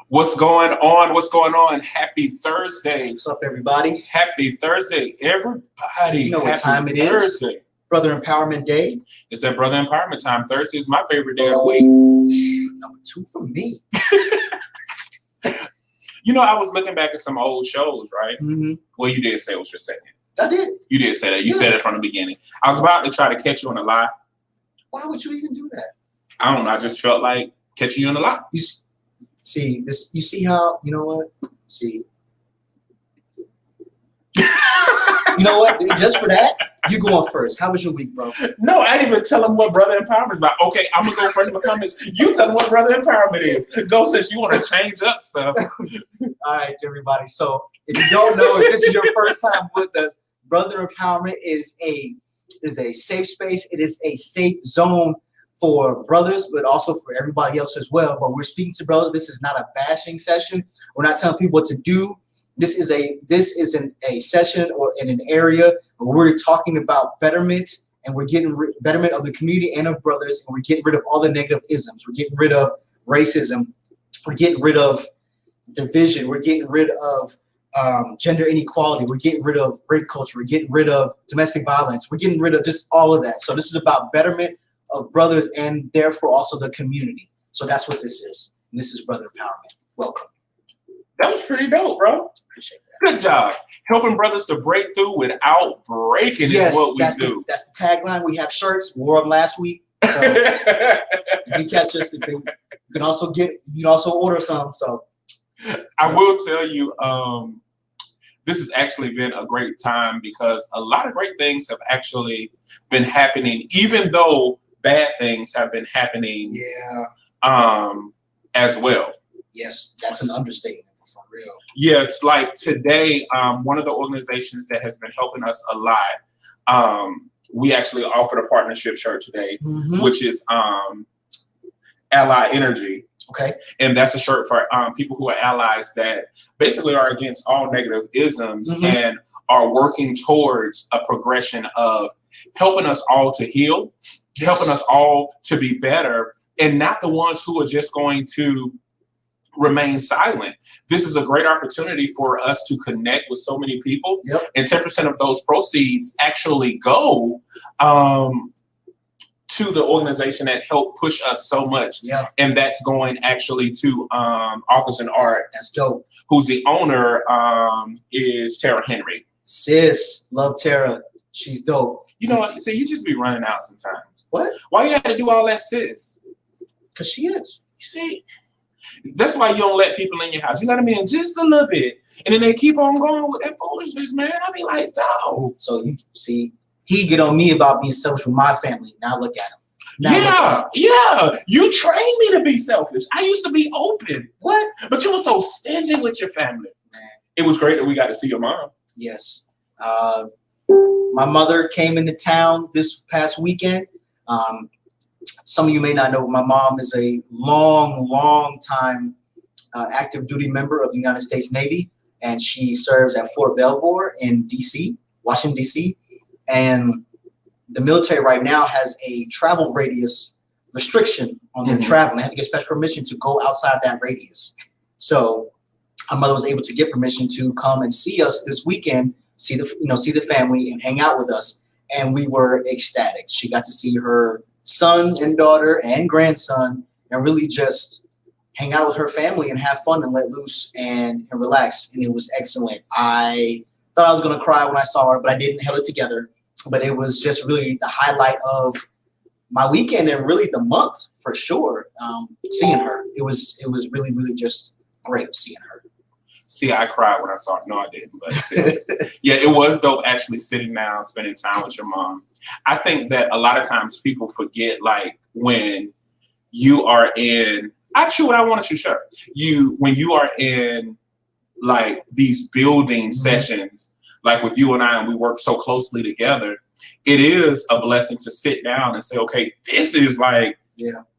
What's going on? What's going on? Happy Thursday. What's up, everybody? Happy Thursday, everybody. You know what time it Thursday. is? Brother Empowerment Day. It's that Brother Empowerment time. Thursday is my favorite day of the week. Number 2 for me. You know, I was looking back at some old shows, right? Mm-hmm. Well, you did say it was your second. I did. You did say that. You said it from the beginning. I was about to try to catch you on a lie. Why would you even do that? I don't know. I just felt like catching you on a lie. You see this? You see how? You know what? See. You know what? Just for that, you go on first. How was your week, bro? No, I didn't even tell him what Brother Empowerment is about. Okay, I'm gonna go first in the comments. You tell him what Brother Empowerment is. Go, since you want to change up stuff. All right, everybody. So if you don't know, if this is your first time with us, Brother Empowerment is a safe space. It is a safe zone for brothers, but also for everybody else as well. But we're speaking to brothers. This is not a bashing session. We're not telling people what to do. This is a session or in an area where we're talking about betterment, and we're getting betterment of the community and of brothers, and we're getting rid of all the negative isms. We're getting rid of racism. We're getting rid of division. We're getting rid of gender inequality. We're getting rid of rape culture. We're getting rid of domestic violence. We're getting rid of just all of that. So this is about betterment of brothers and therefore also the community. So that's what this is. And this is Brother Empowerment. Welcome. That was pretty dope, bro. Appreciate that. Good job. Helping brothers to break through without breaking is what we do. That's the tagline. We have shirts. We wore them last week. So if you catch us, you can also order some. So I will tell you, this has actually been a great time because a lot of great things have actually been happening, even though bad things have been happening. As well. Yes, that's an understatement. For real. Yeah, it's like today, one of the organizations that has been helping us a lot, we actually offered a partnership shirt today, which is Ally Energy. Okay. And that's a shirt for people who are allies that basically are against all negative isms and are working towards a progression of helping us all to heal, helping us all to be better, and not the ones who are just going to remain silent. This is a great opportunity for us to connect with so many people. Yep. And 10% of those proceeds actually go to the organization that helped push us so much. Yeah. And that's going actually to Authors in Art. That's dope. Who's the owner is Tara Henry. Sis, love Tara. She's dope. You know what? See, you just be running out sometimes. What? Why you had to do all that, sis? Because she is. You see? That's why you don't let people in your house. You let them in just a little bit. And then they keep on going with that foolishness, man. I be like, dog. So you see, he get on me about being selfish with my family. Now look at him. Yeah. You trained me to be selfish. I used to be open. What? But you were so stingy with your family. Man. It was great that we got to see your mom. Yes. My mother came into town this past weekend. Some of you may not know, my mom is a long time active duty member of the United States Navy, and she serves at Fort Belvoir in DC, Washington, DC. And the military right now has a travel radius restriction on their travel. They have to get special permission to go outside that radius. So my mother was able to get permission to come and see us this weekend, see the family and hang out with us. And we were ecstatic. She got to see her son and daughter and grandson and really just hang out with her family and have fun and let loose and relax. And it was excellent. I thought I was going to cry when I saw her, but I didn't. Held it together. But it was just really the highlight of my weekend and really the month for sure. Seeing her, it was really just great seeing her. See, I cried when I saw her. No, I didn't. But still. Yeah, it was dope actually sitting down, spending time with your mom. I think that a lot of times people forget, like, when you are in, I chew what I want to chew, sure. When you are in, like, these building sessions, like with you and I, and we work so closely together, it is a blessing to sit down and say, okay, this is like,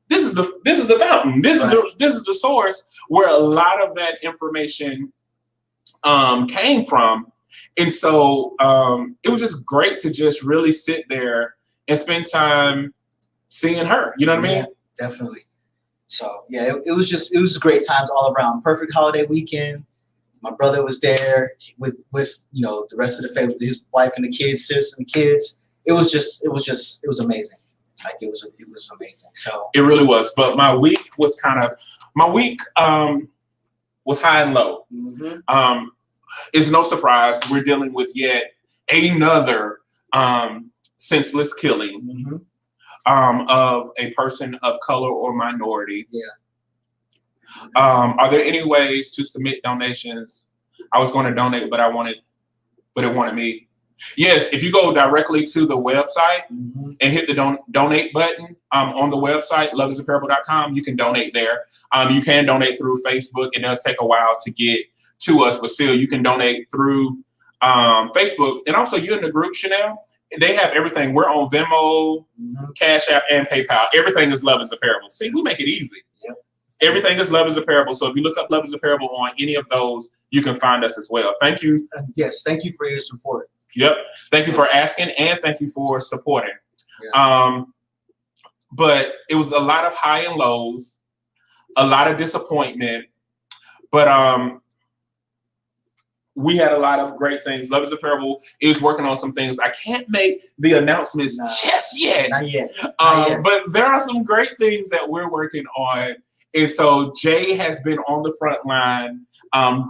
this is the fountain. This is the source where a lot of that information came from. And so it was just great to just really sit there and spend time seeing her. You know what I mean? Definitely. So yeah, it was great times all around. Perfect holiday weekend. My brother was there with the rest of the family, his wife and the kids, sis and the kids. It was amazing. Like it was amazing. So it really was. But my week was was high and low. Mm-hmm. It's no surprise we're dealing with yet another senseless killing of a person of color or minority. Yeah. Are there any ways to submit donations? I was going to donate, but it wanted me. Yes, if you go directly to the website and hit the donate button on the website, loveisapparable.com, you can donate there. You can donate through Facebook. It does take a while to get to us, but still you can donate through Facebook. And also you're in the group, Chanel. They have everything. We're on Venmo, Cash App, and PayPal. Everything is Love is a Parable. See, we make it easy. Yep. Everything is Love is a Parable. So if you look up Love is a Parable on any of those, you can find us as well. Thank you. Yes, thank you for your support. Yep. Thank you for asking, and thank you for supporting. Yeah. But it was a lot of high and lows, a lot of disappointment, but we had a lot of great things. Love is a Parable is working on some things. I can't make the announcements just yet. Not yet. But there are some great things that we're working on. And so Jay has been on the front line,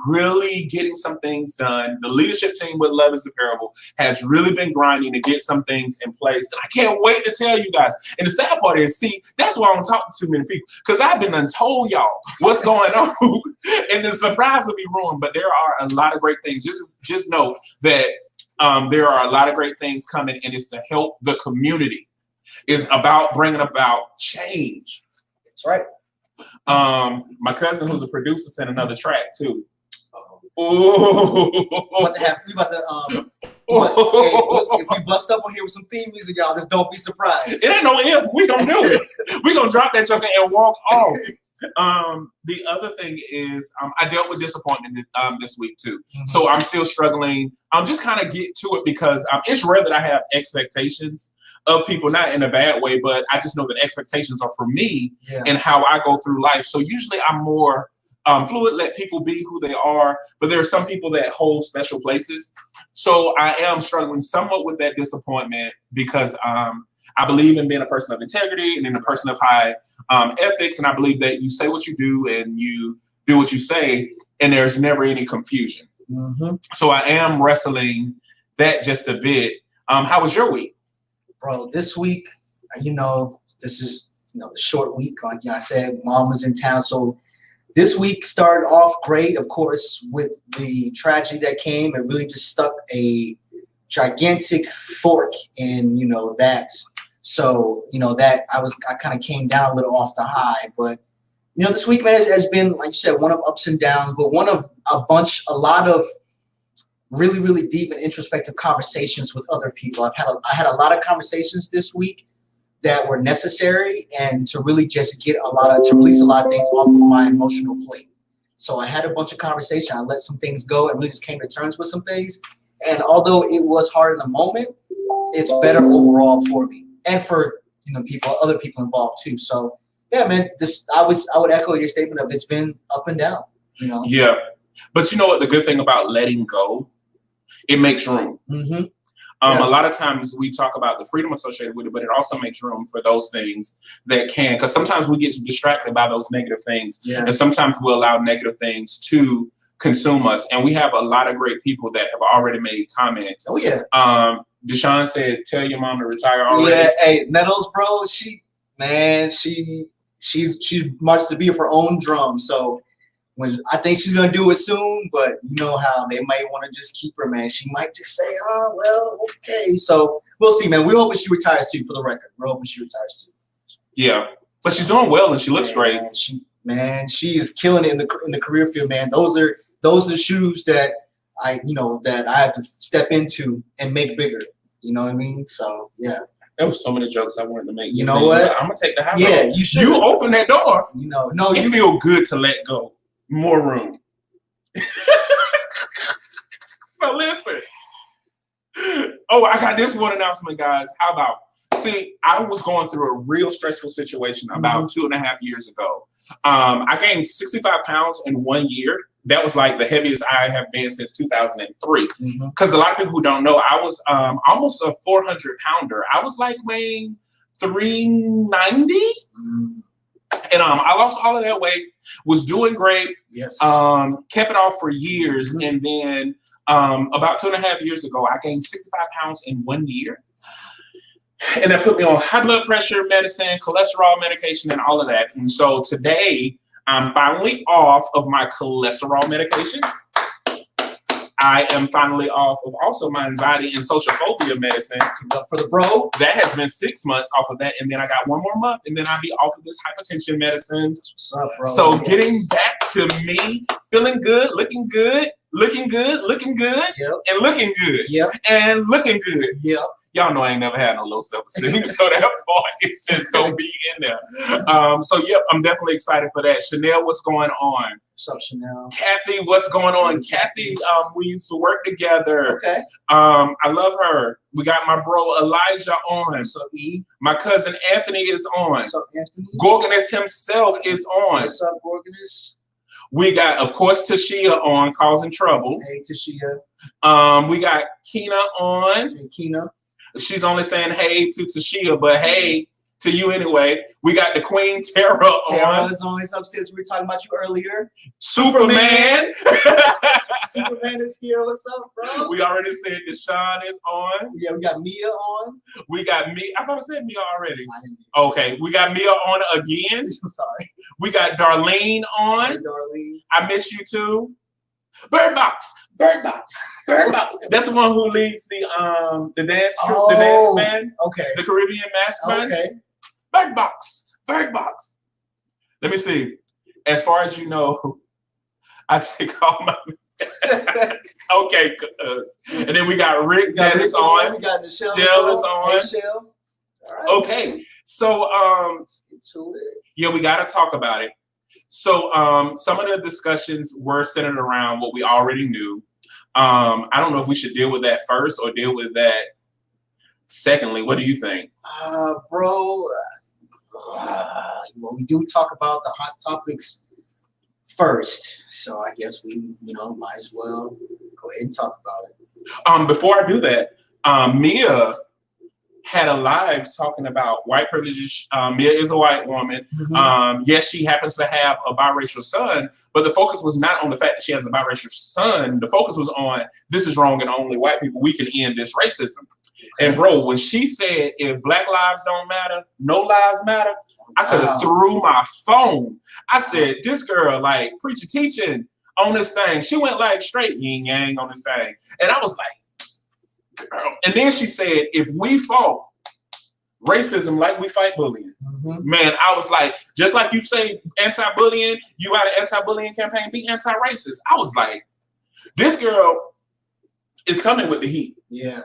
really getting some things done. The leadership team with Love is a Parable has really been grinding to get some things in place. And I can't wait to tell you guys. And the sad part is, see, that's why I'm talking to too many people, because I've been untold y'all what's going on. And the surprise will be ruined. But there are a lot of great things. Just know that there are a lot of great things coming, and it's to help the community. It's about bringing about change. That's right. My cousin, who's a producer, sent another track too. We about to if we bust up on here with some theme music, y'all, just don't be surprised. It ain't no if. We gonna do it. We gonna drop that joker and walk off. The other thing is, I dealt with disappointment this week too. So I'm still struggling. I'm just kind of get to it because it's rare that I have expectations of people, not in a bad way, but I just know that expectations are for me and how I go through life. So usually I'm more fluid, let people be who they are, but there are some people that hold special places. So I am struggling somewhat with that disappointment because I believe in being a person of integrity and in a person of high ethics. And I believe that you say what you do and you do what you say, and there's never any confusion. So I am wrestling that just a bit. How was your week? Bro, this week, this is the short week. Like I said, mom was in town. So this week started off great, of course, with the tragedy that came. It really just stuck a gigantic fork in, that. So, that I kind of came down a little off the high. But, this week, man, has been, like you said, one of ups and downs, but one of a lot of really, really deep and introspective conversations with other people. I had a lot of conversations this week that were necessary and to really just to release a lot of things off of my emotional plate. So I had a bunch of conversation. I let some things go and really just came to terms with some things. And although it was hard in the moment, it's better overall for me and for other people involved too. So yeah, man, I would echo your statement of it's been up and down. Yeah, but you know what? The good thing about letting go, it makes room. A lot of times we talk about the freedom associated with it, but it also makes room for those things that can, because sometimes we get distracted by those negative things, and sometimes we allow negative things to consume us. And we have a lot of great people that have already made comments. Oh yeah. Deshaun said, "Tell your mom to retire already." Yeah, hey, Nettles, bro, she's marched to be her own drum. So I think she's gonna do it soon, but you know how they might want to just keep her, man. She might just say, "Oh, well, okay." So we'll see, man. We're hoping she retires too. For the record, we're hoping she retires too. Yeah, but she's doing well and she looks great. She is killing it in the career field, man. Those are the shoes that I have to step into and make bigger. You know what I mean? So yeah. There was so many jokes I wanted to make. You know what? I'm gonna take the high road. Yeah, you should. You open that door. You feel good to let go. More room. So listen. Oh, I got this one announcement, guys. How about See, I was going through a real stressful situation about 2.5 years ago. I gained 65 pounds in 1 year. That was like the heaviest I have been since 2003. Because a lot of people who don't know, I was almost a 400-pounder. I was like weighing 390. And I lost all of that weight, was doing great. Yes. Kept it off for years. And then about 2.5 years ago, I gained 65 pounds in 1 year. And that put me on high blood pressure medicine, cholesterol medication, and all of that. And so today, I'm finally off of my cholesterol medication. I am finally off of also my anxiety and social phobia medicine. For the bro. That has been 6 months off of that. And then I got 1 more month, and then I'll be off of this hypertension medicine. What's up, bro? So getting back to me, feeling good, looking good, looking good, looking good, and looking good. And looking good. Y'all know I ain't never had no low self-esteem, so that part is just gonna be in there. So yep, I'm definitely excited for that. Chanel, what's going on? What's up, Chanel? Kathy, what's going on? Kathy, we used to work together. Okay. I love her. We got my bro Elijah on. What's up, E? My cousin Anthony is on. What's up, Anthony? Gorgonist himself is on. What's up, Gorgonist? We got, of course, Tashia on, causing trouble. Hey, Tashia. We got Keena on. Hey, Keena. She's only saying hey to Tashia, but hey to you anyway. We got the Queen Tara on. Tara's on. It's upstairs. We were talking about you earlier. Superman. Superman is here. What's up, bro? We already said Deshaun is on. Yeah, we got Mia on. We got me. I thought I said Mia already. Okay, we got Mia on again. I'm sorry. We got Darlene on. Hey, Darlene. I miss you too. Bird Box. That's the one who leads the dance troupe, the dance band. Okay. The Caribbean Mask Band. Okay. Bird Box. Let me see. As far as you know, I take all my. Okay, and then we got Rick that is on. We got Michelle is on. Hey, Shell. All right. Okay, so let's get to it. Yeah, we got to talk about it. So some of the discussions were centered around what we already knew. I don't know if we should deal with that first or deal with that secondly. What do you think? Bro, well, we do talk about the hot topics first. So I guess we, might as well go ahead and talk about it. Before I do that, Mia had a live talking about white privilege. Mia is a white woman. Yes, she happens to have a biracial son, but the focus was not on the fact that she has a biracial son. The focus was on this is wrong and only white people. We can end this racism. And bro, when she said if Black lives don't matter, no lives matter, I could have threw my phone. I said, this girl like preaching, teaching on this thing. She went like straight yin yang on this thing. And I was like, girl. And then she said, if we fought racism like we fight bullying, man, I was like, just like you say anti-bullying, you got an anti-bullying campaign, be anti-racist. I was like, this girl is coming with the heat. Yeah.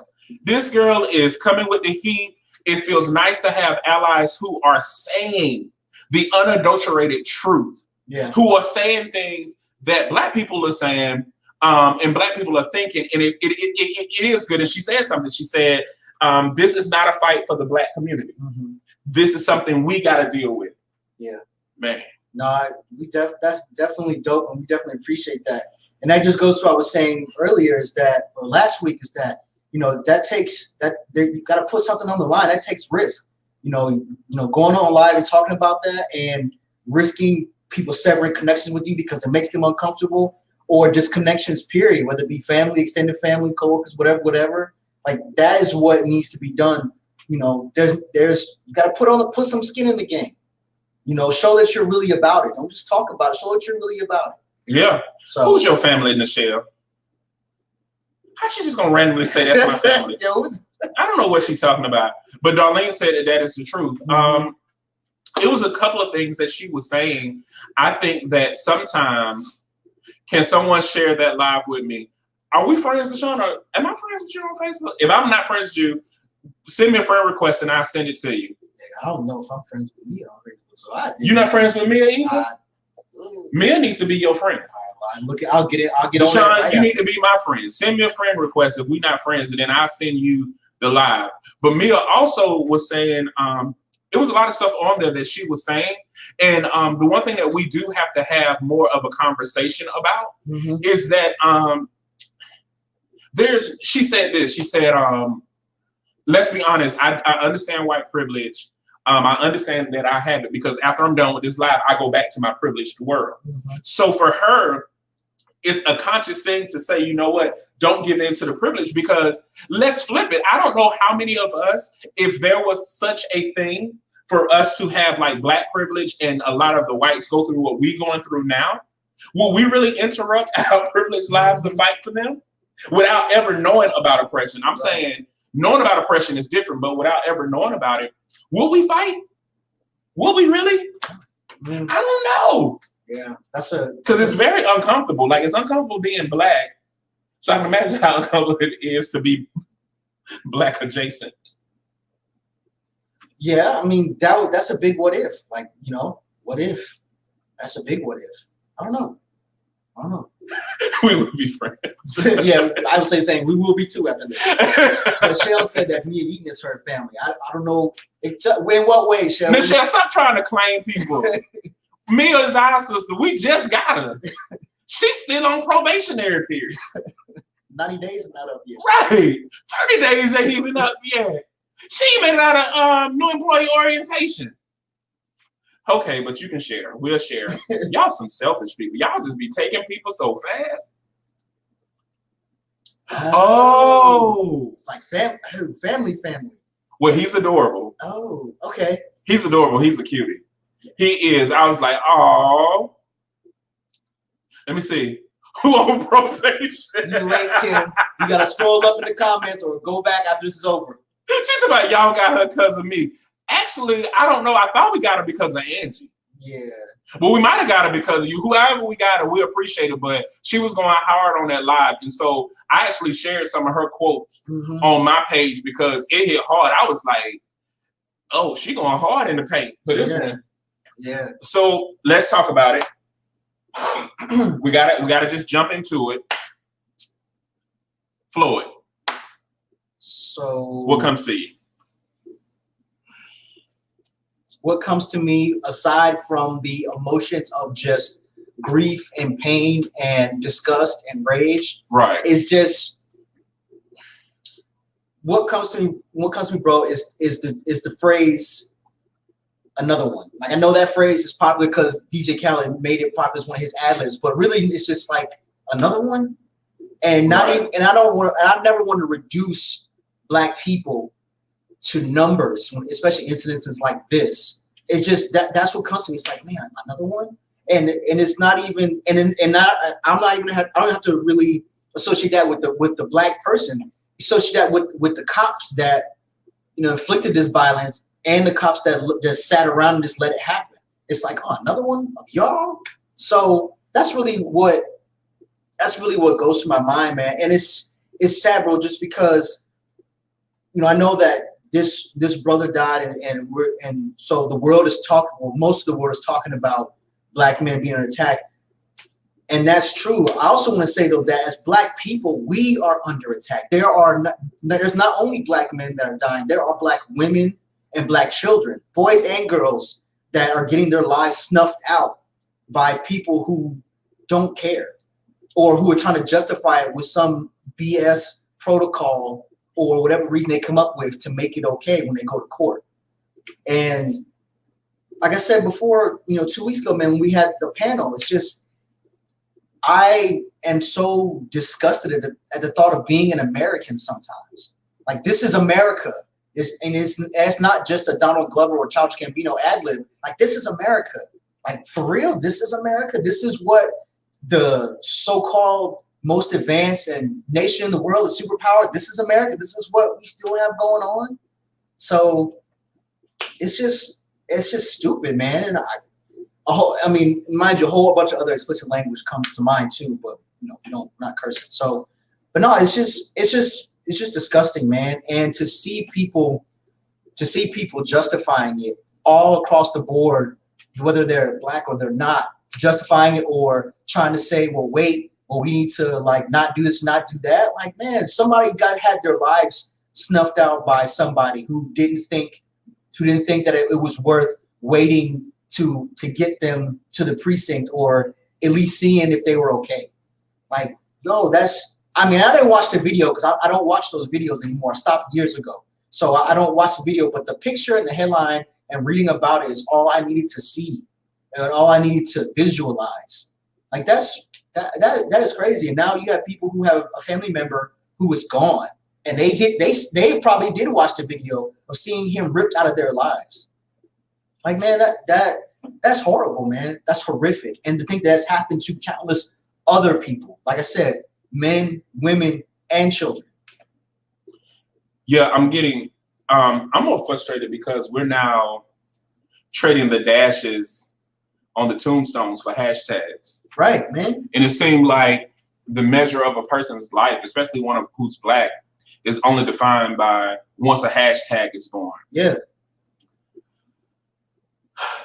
This girl is coming with the heat. It feels nice to have allies who are saying the unadulterated truth, who are saying things that Black people are saying, and Black people are thinking, and it is good. And she said something. She said, this is not a fight for the Black community. This is something we got to deal with. Yeah, man. No, that's definitely dope, and we definitely appreciate that. And that just goes to what I was saying earlier, or last week, is that that takes you got to put something on the line. That takes risk. Going on live and talking about that, and risking people severing connections with you because it makes them uncomfortable, or disconnections, period, whether it be family, extended family, coworkers, whatever. Like that is what needs to be done. There's you got to put some skin in the game. Show that you're really about it. Don't just talk about it. Show that you're really about it. Yeah. So who's your family, Nichelle? How's she just gonna randomly say that's my family? I don't know what she's talking about. But Darlene said that is the truth. It was a couple of things that she was saying. I think that sometimes, can someone share that live with me? Are we friends, Deshaun? Or am I friends with you on Facebook? If I'm not friends with you, send me a friend request and I'll send it to you. I don't know if I'm friends with Mia on Facebook. So you're not friends with Mia either? Mia needs to be your friend. I'll get it. Deshaun, you need to be my friend. Send me a friend request if we're not friends, and then I'll send you the live. But Mia also was saying, it was a lot of stuff on there that she was saying. And the one thing that we do have to have more of a conversation about is that she said this, she said, let's be honest, I understand white privilege. I understand that I have it because after I'm done with this live, I go back to my privileged world. So for her, it's a conscious thing to say, you know what, don't give in to the privilege, because let's flip it. I don't know how many of us, if there was such a thing for us to have like Black privilege and a lot of the whites go through what we're going through now, will we really interrupt our privileged lives to fight for them without ever knowing about oppression? I'm saying knowing about oppression is different, but without ever knowing about it, will we fight? Will we really? I don't know. Yeah, because it's very uncomfortable. Like, it's uncomfortable being Black. So I can imagine how uncomfortable it is to be Black adjacent. Yeah, I mean, that's a big what if. Like, you know, what if? That's a big what if. I don't know. We would be friends. Yeah, I would say saying we will be too after this. Michelle said that Mia Eaton is her family. I don't know. In what way, Michelle? Michelle, stop trying to claim people. Mia is our sister. We just got her. She's still on probationary period. 90 days is not up yet. Right. 30 days ain't even up yet. She made it out of new employee orientation. Okay, but you can share. We'll share. Y'all some selfish people. Y'all just be taking people so fast. Oh. It's like family. Well, he's adorable. Oh, okay. He's adorable. He's a cutie. He is. I was like, oh. Let me see. Who on probation? You late, Kim. You got to scroll up in the comments or go back after this is over. She's about, y'all got her because of me. Actually, I don't know. I thought we got her because of Angie. Yeah. Well, we might have got her because of you. Whoever we got her, we appreciate it. But she was going hard on that live. And so I actually shared some of her quotes on my page because it hit hard. I was like, oh, she going hard in the paint. But yeah. So let's talk about it. We gotta just jump into it. Floyd. So what comes to you? What comes to me, aside from the emotions of just grief and pain and disgust and rage, right, is just what comes to me, bro, is the phrase another one. Like, I know that phrase is popular because DJ Khaled made it popular as one of his ad-libs, but really it's just like another one. And not even, and I never want to reduce Black people to numbers, especially incidences like this. It's just that's what comes to me. It's like, man, another one. And it's not even, I don't have to really associate that with the Black person. Associate that with the cops that, you know, inflicted this violence, and the cops that just sat around and just let it happen. It's like, oh, another one of y'all. So that's really what goes through my mind, man. And it's sad, bro, just because, you know, I know that this brother died, and so the world is talking. Well, most of the world is talking about Black men being attacked, and that's true. I also want to say though that as Black people, we are under attack. There's not only Black men that are dying. There are Black women and Black children, boys and girls, that are getting their lives snuffed out by people who don't care, or who are trying to justify it with some BS protocol or whatever reason they come up with to make it okay when they go to court. And like I said before, you know, 2 weeks ago, man, when we had the panel, it's just, I am so disgusted at the thought of being an American sometimes. Like, this is America. It's not just a Donald Glover or Childish Gambino ad-lib. Like, this is America. Like, for real, this is America. This is what the so-called most advanced and nation in the world, is superpower. This is America. This is what we still have going on. So it's just stupid, man. And I mean, mind you, a whole bunch of other explicit language comes to mind too, but you know, not cursing. So, but no, it's just disgusting, man. And to see people justifying it all across the board, whether they're Black or they're not, justifying it or trying to say, well, wait, well, we need to like not do this, not do that. Like, man, somebody had their lives snuffed out by somebody who didn't think that it was worth waiting to get them to the precinct, or at least seeing if they were okay. Like, yo, I didn't watch the video because I don't watch those videos anymore. I stopped years ago. So I don't watch the video, but the picture and the headline and reading about it is all I needed to see and all I needed to visualize. Like that is crazy. And now you have people who have a family member who is gone, and they probably did watch the video of seeing him ripped out of their lives. Like, man, that's horrible, man. That's horrific. And to think that's happened to countless other people, like I said, men, women, and children. Yeah, I'm more frustrated because we're now trading the dashes on the tombstones for hashtags. Right, man. And it seemed like the measure of a person's life, especially one who's Black, is only defined by once a hashtag is born. Yeah.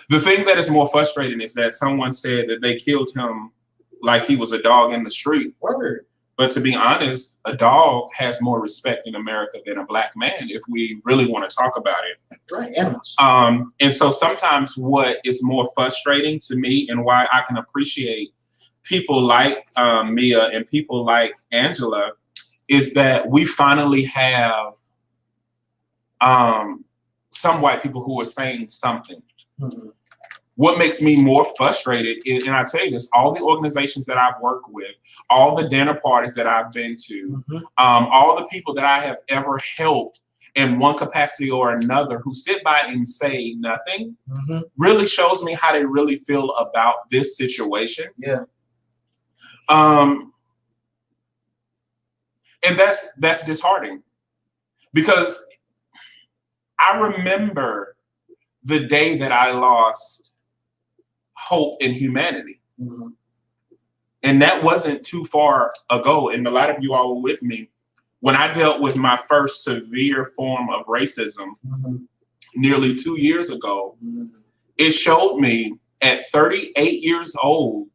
The thing that is more frustrating is that someone said that they killed him like he was a dog in the street. Word. But to be honest, a dog has more respect in America than a Black man, if we really want to talk about it. Right, animals. And so sometimes what is more frustrating to me, and why I can appreciate people like Mia and people like Angela, is that we finally have some white people who are saying something. Mm-hmm. What makes me more frustrated is, and I tell you this, all the organizations that I've worked with, all the dinner parties that I've been to, Mm-hmm. all the people that I have ever helped in one capacity or another who sit by and say nothing, Mm-hmm. really shows me how they really feel about this situation. Yeah. And that's disheartening, because I remember the day that I lost hope in humanity. Mm-hmm. And that wasn't too far ago. And a lot of you all were with me when I dealt with my first severe form of racism Mm-hmm. nearly 2 years ago. Mm-hmm. It showed me at 38 years old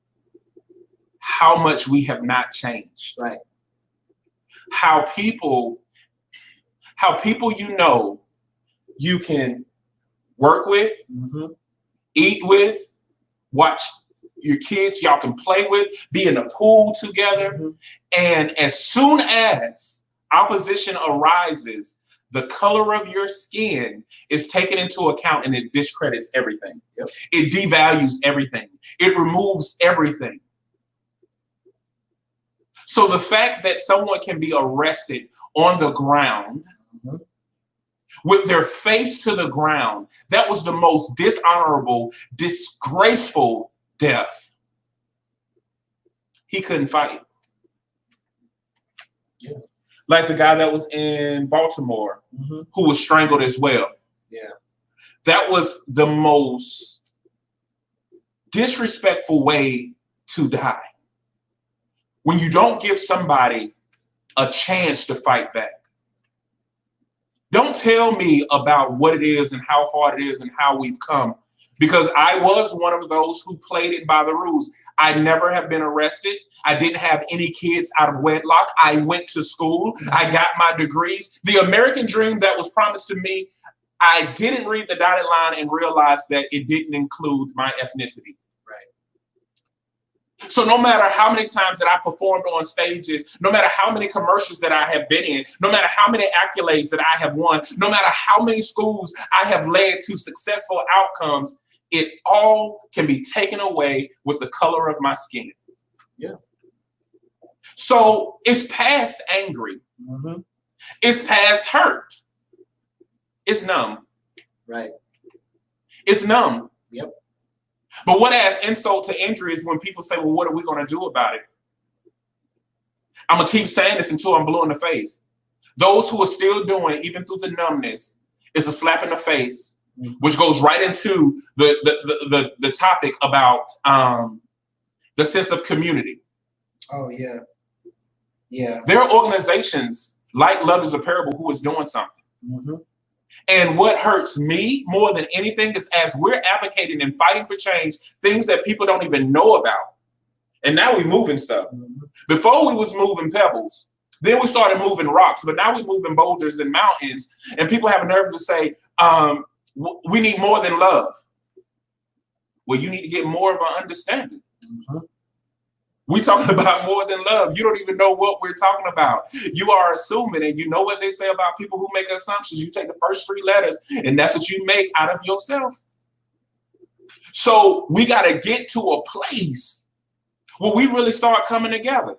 how much we have not changed. Right. How people you can work with, Mm-hmm. eat with, watch your kids, y'all can play with, be in the pool together. Mm-hmm. And as soon as opposition arises, the color of your skin is taken into account, and it discredits everything. Yep. It devalues everything. It removes everything. So the fact that someone can be arrested on the ground, Mm-hmm. with their face to the ground, that was the most dishonorable, disgraceful death. He couldn't fight. Yeah. Like the guy that was in Baltimore, Mm-hmm. who was strangled as well. Yeah. That was the most disrespectful way to die. When you don't give somebody a chance to fight back. Don't tell me about what it is and how hard it is and how we've come, because I was one of those who played it by the rules. I never have been arrested. I didn't have any kids out of wedlock. I went to school. I got my degrees. The American dream that was promised to me, I didn't read the dotted line and realize that it didn't include my ethnicity. So no matter how many times that I performed on stages, no matter how many commercials that I have been in, no matter how many accolades that I have won, no matter how many schools I have led to successful outcomes, it all can be taken away with the color of my skin. Yeah. So it's past angry. Mm-hmm. It's past hurt. It's numb. Right. It's numb. Yep. But what adds insult to injury is when people say, well, what are we going to do about it? I'm going to keep saying this until I'm blue in the face. Those who are still doing, even through the numbness, is a slap in the face, mm-hmm. which goes right into the topic about the sense of community. Oh, yeah. Yeah. There are organizations like Love is a Parable who is doing something. Mm-hmm. And what hurts me more than anything is as we're advocating and fighting for change, things that people don't even know about. And now we're moving stuff. Mm-hmm. Before we was moving pebbles, Then we started moving rocks, but now we're moving boulders and mountains, and people have a nerve to say, we need more than love. Well, you need to get more of an understanding. Mm-hmm. We're talking about more than love. You don't even know what we're talking about. You are assuming, and you know what they say about people who make assumptions. You take the first 3 letters, and that's what you make out of yourself. So we got to get to a place where we really start coming together.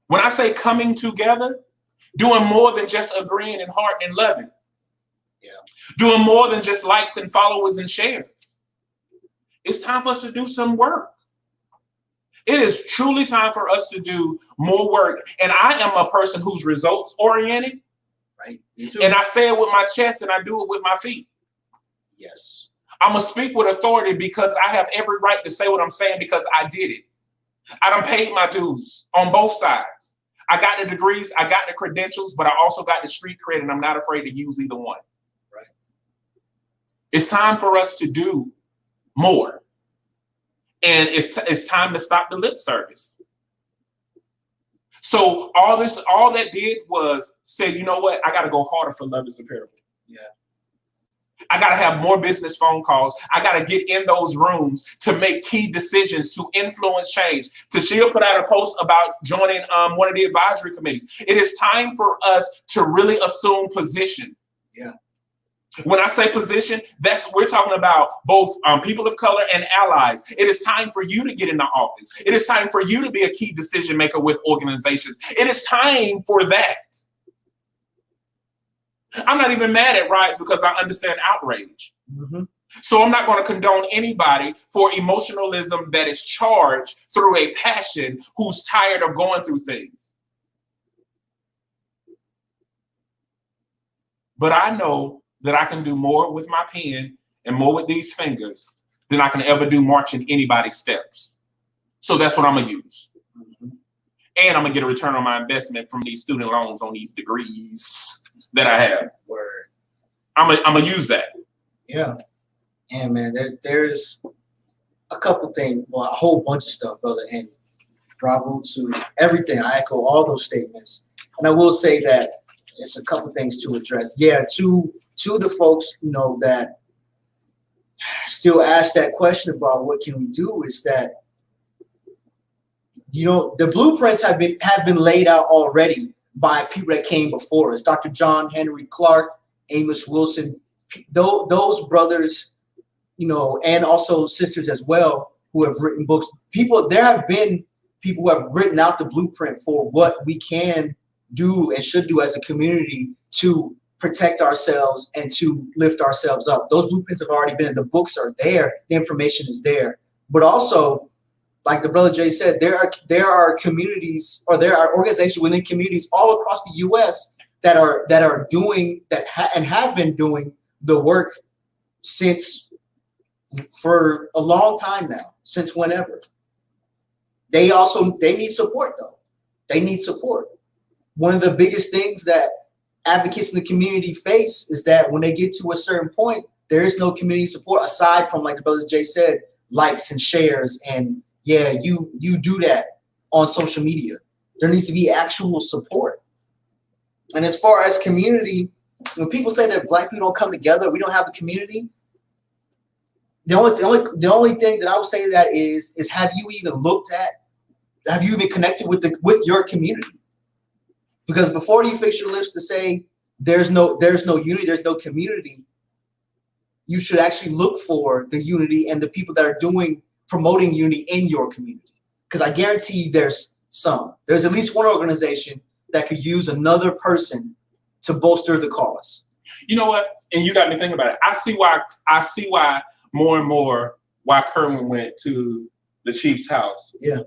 When I say coming together, doing more than just agreeing and heart and loving. Yeah. Doing more than just likes and followers and shares. It's time for us to do some work. It is truly time for us to do more work. And I am a person who's results oriented. Right. Me too. And I say it with my chest and I do it with my feet. Yes. I'm going to speak with authority because I have every right to say what I'm saying because I did it. I done paid my dues on both sides. I got the degrees, I got the credentials, but I also got the street cred, and I'm not afraid to use either one. Right. It's time for us to do more. And it's time to stop the lip service. So all that did was say, you know what? I got to go harder for love is a parable. Yeah. I got to have more business phone calls. I got to get in those rooms to make key decisions, to influence change. Tashia put out a post about joining one of the advisory committees. It is time for us to really assume position. Yeah. When I say position, we're talking about both people of color and allies. It is time for you to get in the office. It is time for you to be a key decision maker with organizations. It is time for that. I'm not even mad at riots because I understand outrage. Mm-hmm. So I'm not going to condone anybody for emotionalism that is charged through a passion who's tired of going through things. But I know that I can do more with my pen and more with these fingers than I can ever do marching anybody's steps. So that's what I'm going to use. Mm-hmm. And I'm going to get a return on my investment from these student loans on these degrees that I have. Word. I'm going to use that. Yeah. And man, there's a couple things, well, a whole bunch of stuff, brother. And bravo to everything. I echo all those statements. And I will say that it's a couple things to address. Yeah, to the folks, that still ask that question about what can we do is that, the blueprints have been laid out already by people that came before us. Dr. John Henry Clark, Amos Wilson, those brothers, and also sisters as well who have written books. There have been people who have written out the blueprint for what we can do and should do as a community to protect ourselves and to lift ourselves up. Those blueprints have already been, the books are there, the information is there. But also, like the brother Jay said, there are communities, or there are organizations within communities all across the US that are doing that and have been doing the work for a long time now, since whenever. They need support though. They need support. One of the biggest things that advocates in the community face is that when they get to a certain point, there is no community support aside from, like the brother Jay said, likes and shares. And yeah, you do that on social media. There needs to be actual support. And as far as community, when people say that Black people don't come together, we don't have a community. The only thing that I would say to that is have you even connected with your community? Because before you fix your lips to say there's no unity, there's no community, you should actually look for the unity and the people that are promoting unity in your community. Because I guarantee you there's at least one organization that could use another person to bolster the cause. You know what? And you got me thinking about it. I see why more and more why Kerwin went to the chief's house. Yeah.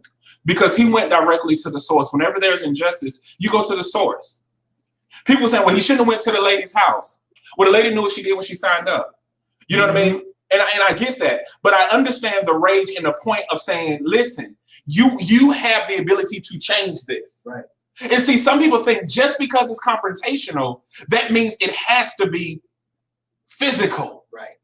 Because he went directly to the source. Whenever there's injustice, you go to the source. People saying, well, he shouldn't have went to the lady's house. Well, the lady knew what she did when she signed up. You know what I mean? And I get that. But I understand the rage and the point of saying, listen, you have the ability to change this. Right. And see, some people think just because it's confrontational, that means it has to be physical. Right.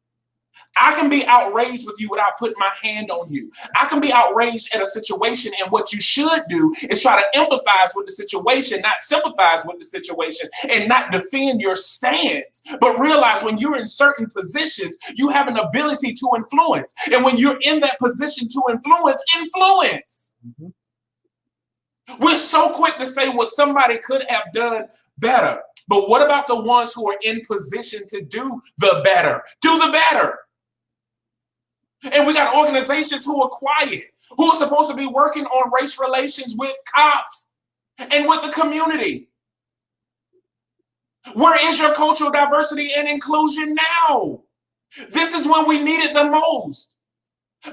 I can be outraged with you without putting my hand on you. I can be outraged at a situation, and what you should do is try to empathize with the situation, not sympathize with the situation, and not defend your stance. But realize when you're in certain positions, you have an ability to influence. And when you're in that position to influence, influence. We're so quick to say what somebody could have done better. But what about the ones who are in position to do the better? Do the better. And we got organizations who are quiet, who are supposed to be working on race relations with cops and with the community. Where is your cultural diversity and inclusion now? This is when we need it the most.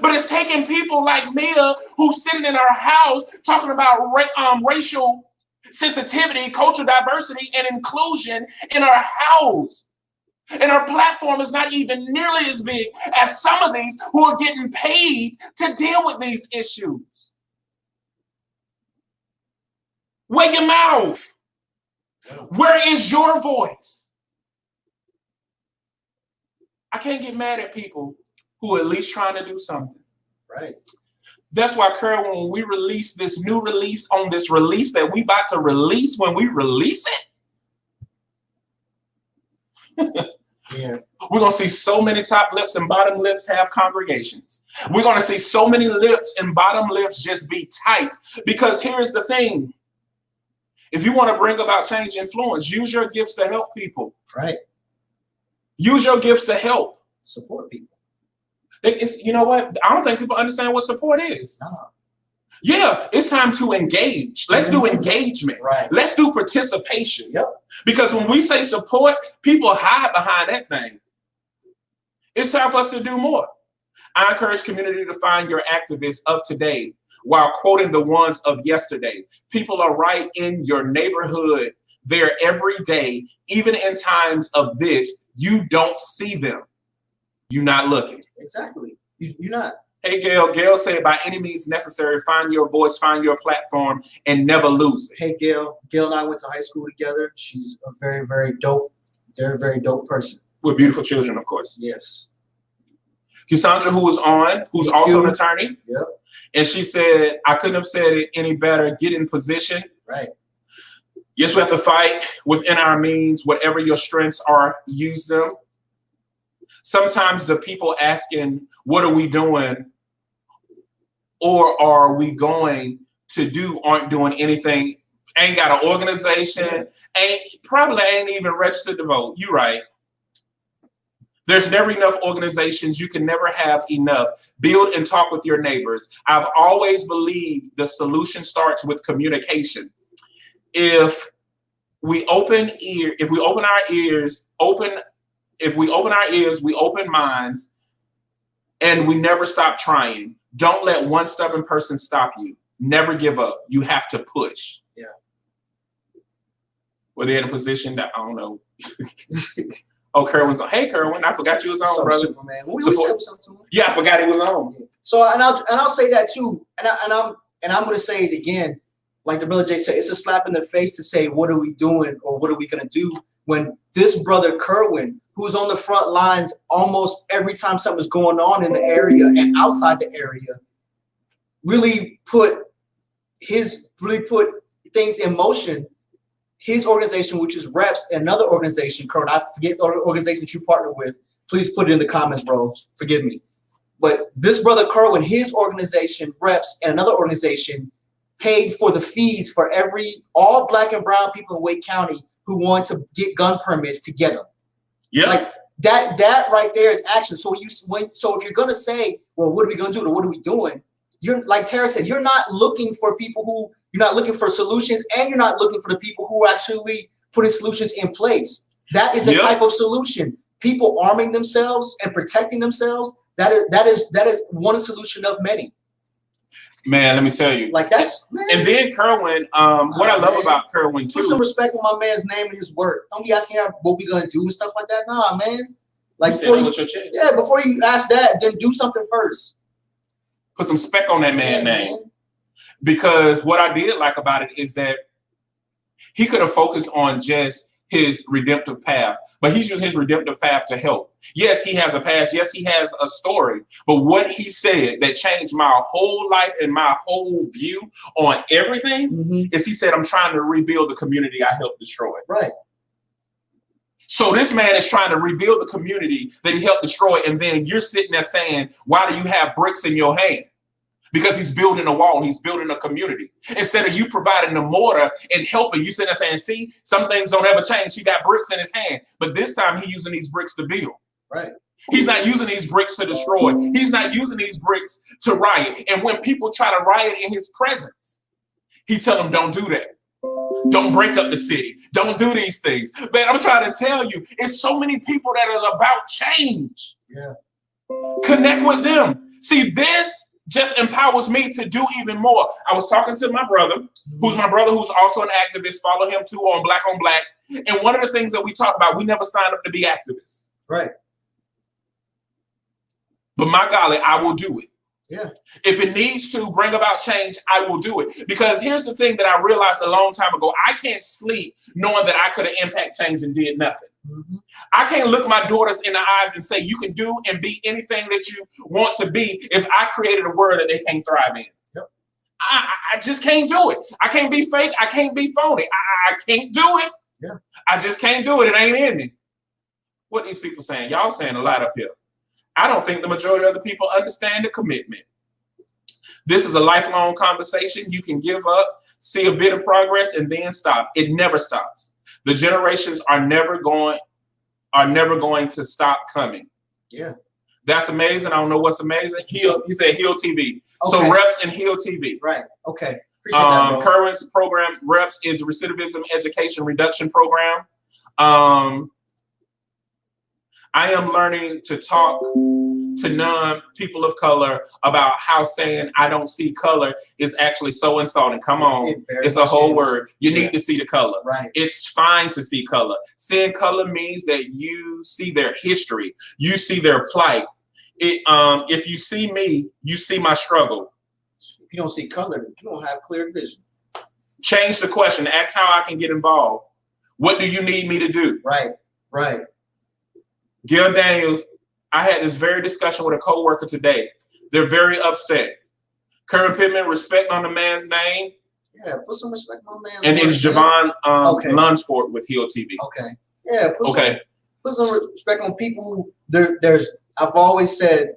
But it's taking people like Mia, who's sitting in our house talking about racial sensitivity, cultural diversity, and inclusion in our house. And our platform is not even nearly as big as some of these who are getting paid to deal with these issues. Wear your mouth. Where is your voice? I can't get mad at people who are at least trying to do something. Right. That's why, Curl, when we release this new release on this release that we about to release, when we release it, yeah, we're going to see so many top lips and bottom lips have congregations. We're going to see so many lips and bottom lips just be tight. Because here's the thing. If you want to bring about change, influence, use your gifts to help people. Right. Use your gifts to help. Support people. It's, you know what? I don't think people understand what support is. No. Yeah, it's time to engage. Let's do engagement. Right. Let's do participation. Yep. Because when we say support, people hide behind that thing. It's time for us to do more. I encourage community to find your activists of today while quoting the ones of yesterday. People are right in your neighborhood there every day. Even in times of this, you don't see them. You're not looking. Exactly. You're not. Hey, Gail. Gail said, by any means necessary, find your voice, find your platform, and never lose it. Hey, Gail. Gail and I went to high school together. She's a very, very dope person. With beautiful children, of course. Yes. Cassandra, who was on, who's also an attorney. Yep. And she said, I couldn't have said it any better. Get in position. Right. Yes, we have to fight within our means. Whatever your strengths are, use them. Sometimes the people asking, what are we doing or are we going to do aren't doing anything, ain't got an organization, probably ain't even registered to vote. You're right. There's never enough organizations. You can never have enough. Build and talk with your neighbors. I've always believed the solution starts with communication. If we open our ears, we open minds, and we never stop trying. Don't let one stubborn person stop you. Never give up. You have to push. Yeah. Were they in a position that, I don't know. Oh, Kerwin's on. Hey, Kerwin, I forgot you was on, brother. Superman. We said something to him. Yeah, I forgot he was on. Yeah. So, and I'll say that too. And I'm going to say it again. Like the brother Jay said, it's a slap in the face to say, what are we doing or what are we going to do when this brother Kerwin, who's on the front lines almost every time something's going on in the area and outside the area, really put things in motion. His organization, which is Reps, and another organization, Kerwin, I forget the organizations you partner with. Please put it in the comments, bro. Forgive me. But this brother Kerwin, his organization, Reps, and another organization paid for the fees for all Black and brown people in Wake County who want to get gun permits to get them. Yeah. Like that right there is action. So if you're gonna say, well, what are we gonna do? Or what are we doing? You're like Tara said, you're not looking for people who you're not looking for solutions, and you're not looking for the people who are actually putting solutions in place. That is a type of solution. People arming themselves and protecting themselves. That is one solution of many. Man, let me tell you. Like that's man. And then Kerwin, what I love about Kerwin too. Put some respect on my man's name and his work. Don't be asking him what we gonna do and stuff like that. Nah, man. Like before you ask that, then do something first. Put some spec on that man's name. Because what I did like about it is that he could have focused on just his redemptive path, but he's using his redemptive path to help. Yes, he has a past. Yes, he has a story. But what he said that changed my whole life and my whole view on everything is he said, I'm trying to rebuild the community I helped destroy. Right. So this man is trying to rebuild the community that he helped destroy. And then you're sitting there saying, why do you have bricks in your hand? Because he's building a wall, he's building a community. Instead of you providing the mortar and helping, you sitting there saying, see, some things don't ever change. He got bricks in his hand, but this time he's using these bricks to build. Right. He's not using these bricks to destroy. He's not using these bricks to riot. And when people try to riot in his presence, he tell them, don't do that. Don't break up the city. Don't do these things. Man, I'm trying to tell you, it's so many people that are about change. Yeah. Connect with them. See, this just empowers me to do even more. I was talking to my brother, who's also an activist. Follow him too on Black on Black. And one of the things that we talk about, we never signed up to be activists. Right. But my golly, I will do it. Yeah. If it needs to bring about change, I will do it. Because here's the thing that I realized a long time ago. I can't sleep knowing that I could have impact change and did nothing. I can't look my daughters in the eyes and say, you can do and be anything that you want to be if I created a world that they can't thrive in. Yep. I just can't do it. I can't be fake. I can't be phony. I can't do it. Yeah. I just can't do it. It ain't in me. What are these people saying? Y'all saying a lot up here. I don't think the majority of the people understand the commitment. This is a lifelong conversation. You can give up, see a bit of progress, and then stop. It never stops. The generations are never going to stop coming. Yeah. That's amazing. I don't know what's amazing. Heal, he said Heal TV. Okay. So Reps and Heal TV. Right. Okay. Appreciate that, Kerwin's program, Reps, is a recidivism education reduction program. I am learning to talk to non-people of color about how saying I don't see color is actually so insulting. Come on, it's a whole word. You need to see the color. Right. It's fine to see color. Seeing color means that you see their history. You see their plight. If you see me, you see my struggle. If you don't see color, you don't have clear vision. Change the question. Ask how I can get involved. What do you need me to do? Right, right. Gil Daniels, I had this very discussion with a coworker today. They're very upset. Current Pittman, respect on the man's name. Yeah, put some respect on the man's name. And it's Javon okay. Lunsford with Heal TV. Okay. Yeah. Put some respect on people who I've always said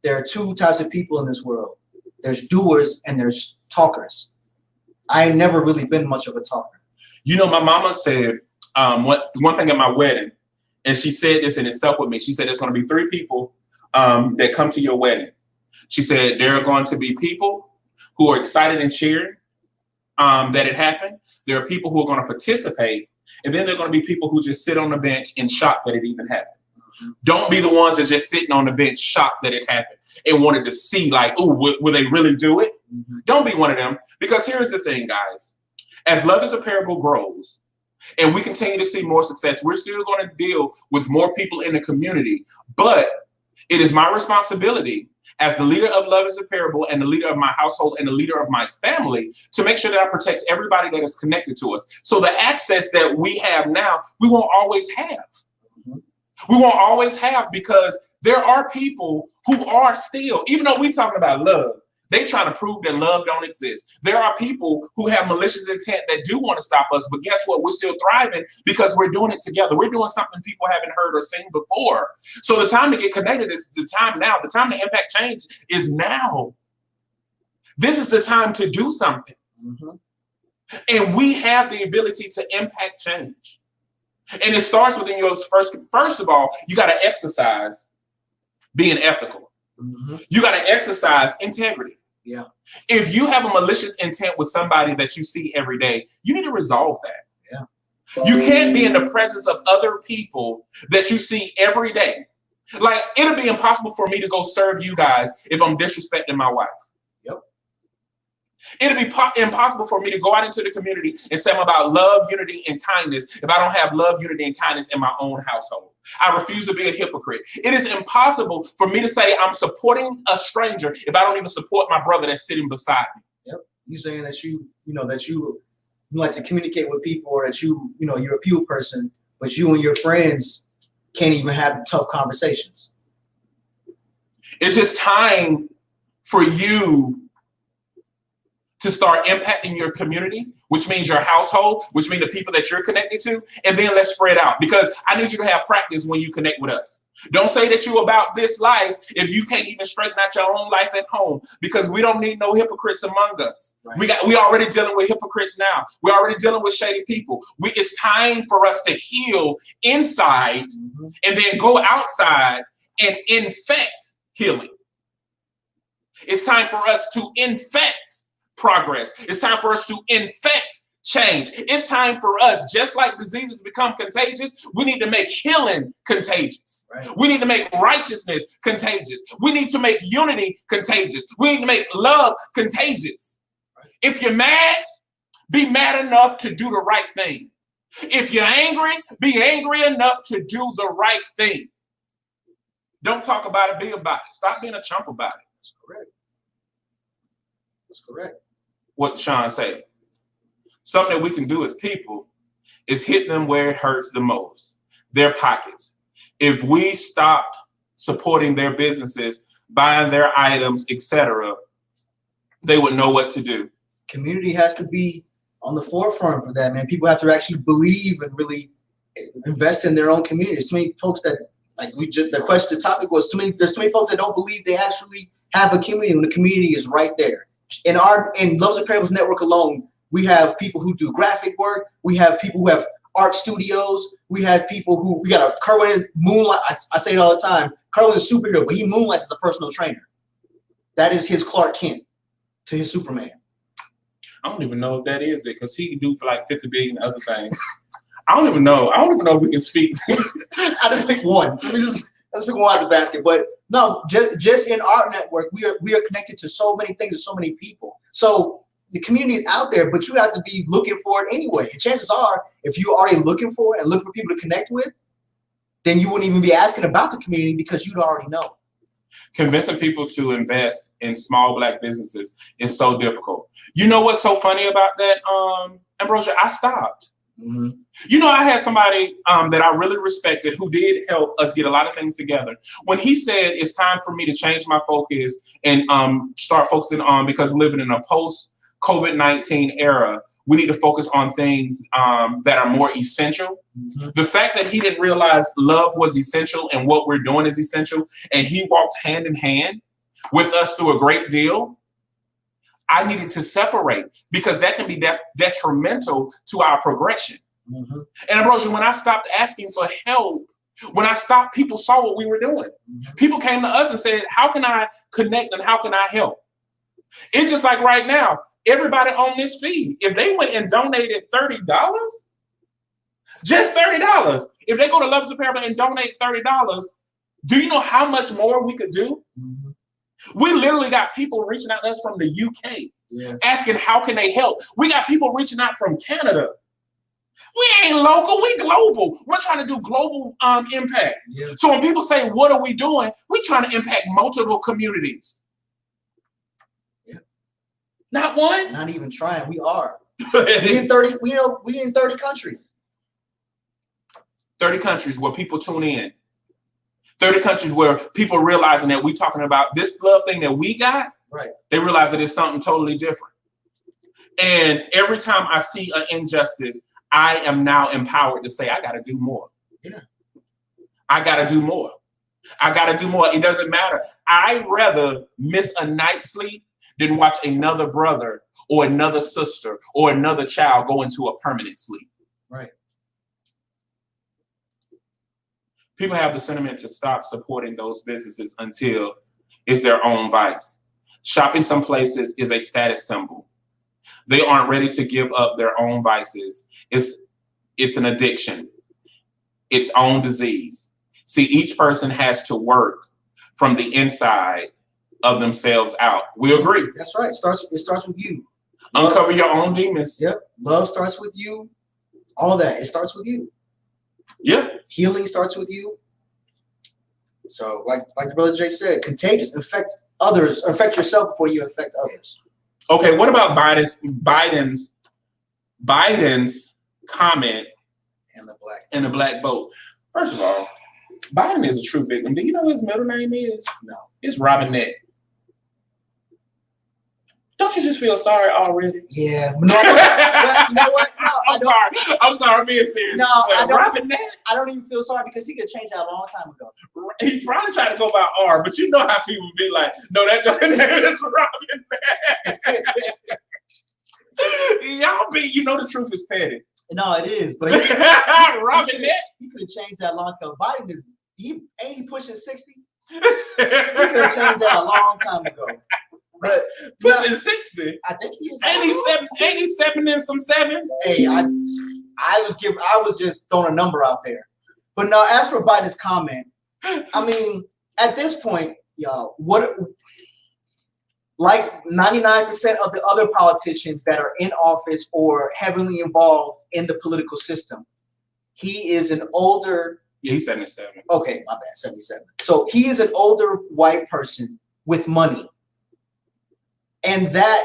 there are two types of people in this world. There's doers and there's talkers. I ain't never really been much of a talker. You know, my mama said one thing at my wedding. And she said this, and it stuck with me. She said, there's going to be 3 people that come to your wedding. She said, there are going to be people who are excited and cheering that it happened. There are people who are going to participate. And then there are going to be people who just sit on the bench in shock that it even happened. Don't be the ones that just sitting on the bench shocked that it happened and wanted to see like, ooh, will they really do it? Don't be one of them. Because here's the thing, guys. As Love is a Parable grows, and we continue to see more success, we're still going to deal with more people in the community. But it is my responsibility as the leader of Love is a Parable and the leader of my household and the leader of my family to make sure that I protect everybody that is connected to us. So the access that we have now, we won't always have. We won't always have, because there are people who are still, even though we're talking about love, they trying to prove that love don't exist. There are people who have malicious intent that do want to stop us, but guess what? We're still thriving because we're doing it together. We're doing something people haven't heard or seen before. So the time to get connected is the time now. The time to impact change is now. This is the time to do something. And we have the ability to impact change. And it starts within your first of all, you got to exercise being ethical. You got to exercise integrity. Yeah. If you have a malicious intent with somebody that you see every day, you need to resolve that. Yeah. You can't be in the presence of other people that you see every day. Like, it'll be impossible for me to go serve you guys if I'm disrespecting my wife. Yep. It'll be impossible for me to go out into the community and say I'm about love, unity, and kindness if I don't have love, unity, and kindness in my own household. I refuse to be a hypocrite. It is impossible for me to say I'm supporting a stranger if I don't even support my brother that's sitting beside me. Yep. You saying that you like to communicate with people, or that you're a people person, but you and your friends can't even have tough conversations. It's just time for you to start impacting your community, which means your household, which means the people that you're connected to, and then let's spread out, because I need you to have practice when you connect with us. Don't say that you're about this life if you can't even straighten out your own life at home, because we don't need no hypocrites among us. Right. We already dealing with hypocrites now. We're already dealing with shady people. It's time for us to heal inside and then go outside and infect healing. It's time for us to infect progress. It's time for us to infect change. It's time for us, just like diseases become contagious, we need to make healing contagious. Right. We need to make righteousness contagious. We need to make unity contagious. We need to make love contagious. Right. If you're mad, be mad enough to do the right thing. If you're angry, be angry enough to do the right thing. Don't talk about it, be about it. Stop being a chump about it. That's correct. That's correct. What Sean said. Something that we can do as people is hit them where it hurts the most, their pockets. If we stopped supporting their businesses, buying their items, etc., they would know what to do. Community has to be on the forefront for that, man. People have to actually believe and really invest in their own communities. Too many folks that, like the topic was, there's too many folks that don't believe they actually have a community when the community is right there. In Loves and Parables Network alone, we have people who do graphic work. We have people who have art studios. We have people we got a Kerwin moonlight. I say it all the time. Kerwin's a superhero, but he moonlights as a personal trainer. That is his Clark Kent to his Superman. I don't even know if that is it, because he can do for like 50 billion other things. I don't even know if we can speak. I just pick one. Let's pick one out of the basket. But no, just in our network, we are connected to so many things, to so many people. So the community is out there, but you have to be looking for it anyway. And chances are, if you're already looking for it and looking for people to connect with, then you wouldn't even be asking about the community because you'd already know. Convincing people to invest in small Black businesses is so difficult. You know what's so funny about that, Ambrosia? I stopped. Mm-hmm. You know, I had somebody that I really respected who did help us get a lot of things together. When he said it's time for me to change my focus and start focusing on, because we're living in a post-COVID-19 era, we need to focus on things that are more essential. Mm-hmm. The fact that he didn't realize love was essential and what we're doing is essential, and he walked hand in hand with us through a great deal, I needed to separate, because that can be detrimental to our progression. Mm-hmm. And Ambrosia, when I stopped asking for help, when I stopped, people saw what we were doing. Mm-hmm. People came to us and said, how can I connect and how can I help? It's just like right now, everybody on this feed, if they went and donated $30, just $30, if they go to Loves and Parables and donate $30, do you know how much more we could do? Mm-hmm. We literally got people reaching out to us from the UK, asking how can they help. We got people reaching out from Canada. We ain't local, we global. We're trying to do global impact. Yeah. So when people say, what are we doing? We're trying to impact multiple communities. Yeah. Not one? Not even trying, we are. we in 30 countries. 30 countries where people tune in. 30 countries where people realizing that we talking about this love thing that we got, right? They realize that it's something totally different. And every time I see an injustice, I am now empowered to say, I got to do more. Yeah. I got to do more. I got to do more. It doesn't matter. I'd rather miss a night's sleep than watch another brother or another sister or another child go into a permanent sleep. Right. People have the sentiment to stop supporting those businesses until it's their own vice. Shopping some places is a status symbol. They aren't ready to give up their own vices. It's an addiction, its own disease. See, each person has to work from the inside of themselves out. We agree. That's right. It starts with you. Uncover your own demons. Yep. Love starts with you. All that. It starts with you. Yeah. Healing starts with you. So like the brother Jay said, contagious, affect others, affect yourself before you affect others. Okay, what about Biden's Biden's comment and the black vote. First of all, Biden is a true victim. Do you know his middle name is? No. It's Robinette. Don't you just feel sorry already? Yeah. No, but you know what? No, I'm sorry. I'm being serious. No, I don't. Robinette. I don't even feel sorry because he could change that a long time ago. He probably tried to go by R, but you know how people be like, no, that your name is Robinette. Y'all be, you know, the truth is petty. No, it is. But Robinette. He could have changed that a long time ago. Biden is, he pushing 60. He could have changed that a long time ago. But pushing 60. I think he is. 87 and some sevens. Hey, I was just throwing a number out there. But no, as for Biden's comment, I mean, at this point, y'all, like 99% of the other politicians that are in office or heavily involved in the political system, he is an older. Yeah, he's 77. Okay, my bad, 77. So he is an older white person with money. And that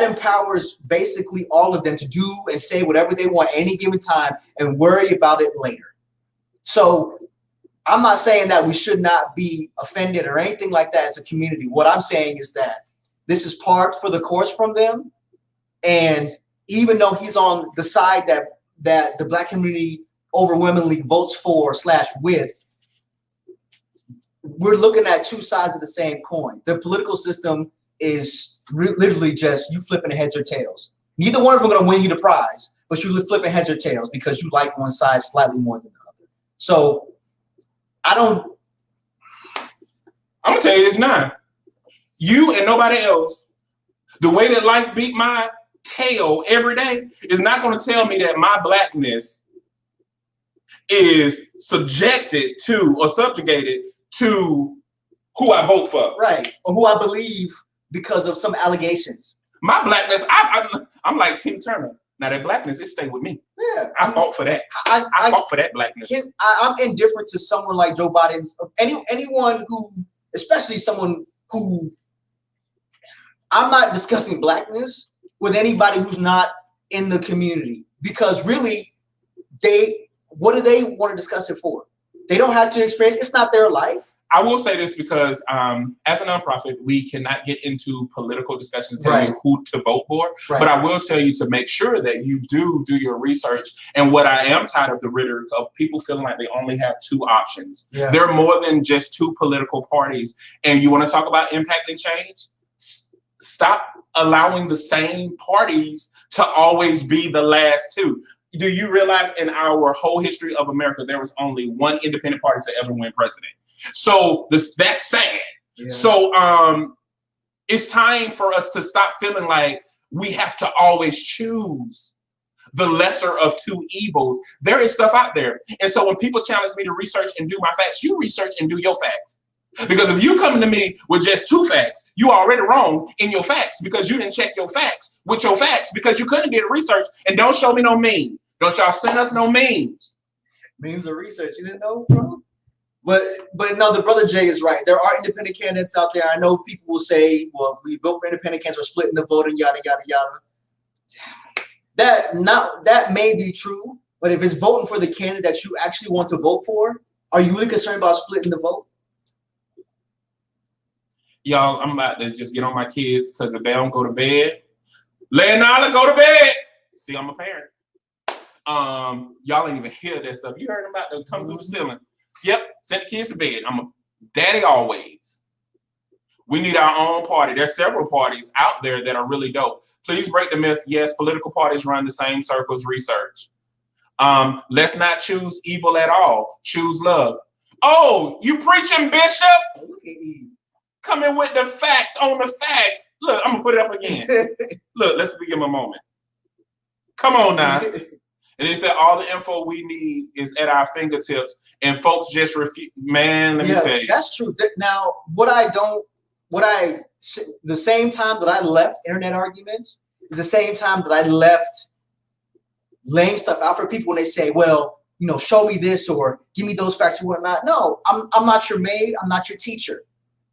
empowers basically all of them to do and say whatever they want at any given time and worry about it later. So I'm not saying that we should not be offended or anything like that as a community. What I'm saying is that this is part for the course from them. And even though he's on the side that the Black community overwhelmingly votes for / with, we're looking at two sides of the same coin. The political system is literally just you flipping heads or tails. Neither one of them are going to win you the prize, but you're flipping heads or tails because you like one side slightly more than the other. So I'm going to tell you this now. You and nobody else, the way that life beat my tail every day is not going to tell me that my blackness is subjugated to who I vote for. Right. Or who I believe because of some allegations. My blackness, I'm like Tim Turner. Now that blackness, it stay with me. Yeah, I fought for that. I fought for that blackness. I'm indifferent to someone like Joe Biden's. Anyone who, especially someone who, I'm not discussing blackness with anybody who's not in the community because really, what do they want to discuss it for? They don't have to experience. It's not their life. I will say this because as a nonprofit, we cannot get into political discussions to tell you who to vote for. Right. But I will tell you to make sure that you do your research. And what I am tired of the rhetoric of people feeling like they only have two options. Yeah. There are more than just two political parties. And you want to talk about impacting change? Stop allowing the same parties to always be the last two. Do you realize in our whole history of America, there was only one independent party to ever win president? So that's sad. Yeah. So it's time for us to stop feeling like we have to always choose the lesser of two evils. There is stuff out there. And so when people challenge me to research and do my facts, you research and do your facts. Because if you come to me with just two facts, you are already wrong in your facts because you didn't check your facts with your facts because you couldn't get research. And don't show me no meme. Don't y'all send us no memes. Memes or research, you didn't know, bro? But no, the brother Jay is right. There are independent candidates out there. I know people will say, well, if we vote for independent candidates, we're splitting the vote and yada, yada, yada. That may be true, but if it's voting for the candidate that you actually want to vote for, are you really concerned about splitting the vote? Y'all, I'm about to just get on my kids because if they don't go to bed, Leonardo, go to bed. See, I'm a parent. Y'all ain't even hear that stuff. You heard about them come through the ceiling. Yep, send the kids to bed. I'm a daddy always. We need our own party. There's several parties out there that are really dope. Please break the myth. Yes, political parties run the same circles. Research. Let's not choose evil at all. Choose love. Oh, you preaching, Bishop? Come in with the facts on the facts. Look, I'm gonna put it up again. Look, let's give him a moment. Come on now. And they said all the info we need is at our fingertips, and folks just refuse. Man, let me tell you, that's true. Now, the same time that I left internet arguments is the same time that I left laying stuff out for people when they say, well, you know, show me this or give me those facts or whatnot. No, I'm not your maid. I'm not your teacher.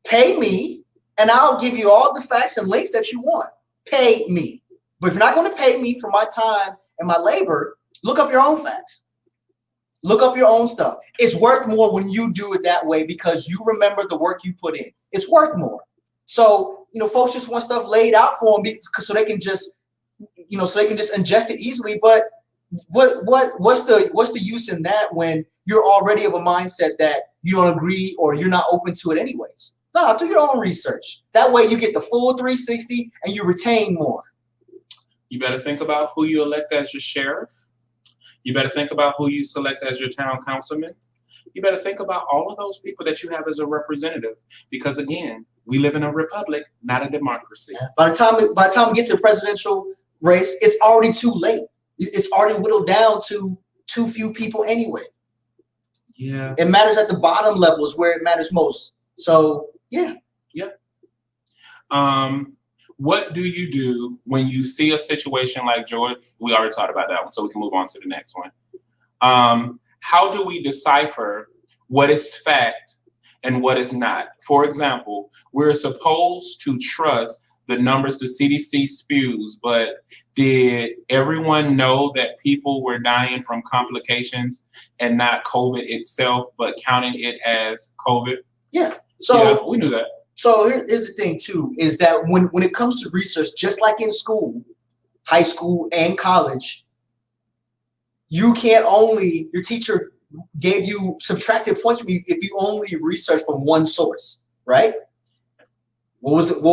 Pay me, and I'll give you all the facts and links that you want. Pay me. But if you're not going to pay me for my time and my labor, look up your own facts. Look up your own stuff. It's worth more when you do it that way because you remember the work you put in. It's worth more. So, folks just want stuff laid out for them so they can just, so they can just ingest it easily. But what's the use in that when you're already of a mindset that you don't agree or you're not open to it anyways? No, do your own research. That way you get the full 360 and you retain more. You better think about who you elect as your sheriff. You better think about who you select as your town councilman. You better think about all of those people that you have as a representative, because again, we live in a republic, not a democracy. By the time we get to the presidential race, it's already too late. It's already whittled down to too few people anyway. Yeah. It matters at the bottom levels where it matters most. So yeah. Yeah. What do you do when you see a situation like George? We already talked about that one, so we can move on to the next one. How do we decipher what is fact and what is not? For example, we're supposed to trust the numbers the CDC spews, but did everyone know that people were dying from complications and not COVID itself, but counting it as COVID? Yeah. So yeah, we knew that. So here's the thing too, is that when it comes to research, just like in school, high school and college, your teacher gave you subtracted points from you if you only research from one source, right? What was it?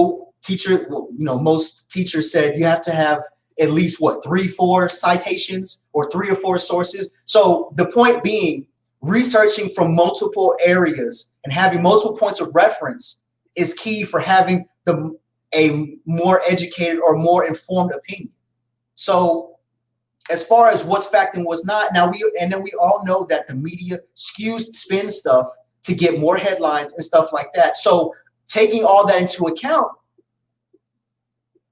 Most teachers said you have to have at least 3-4 citations or 3 or 4 sources. So the point being, researching from multiple areas and having multiple points of reference is key for having a more educated or more informed opinion. So as far as what's fact and what's not, then we all know that the media spins stuff to get more headlines and stuff like that. So taking all that into account,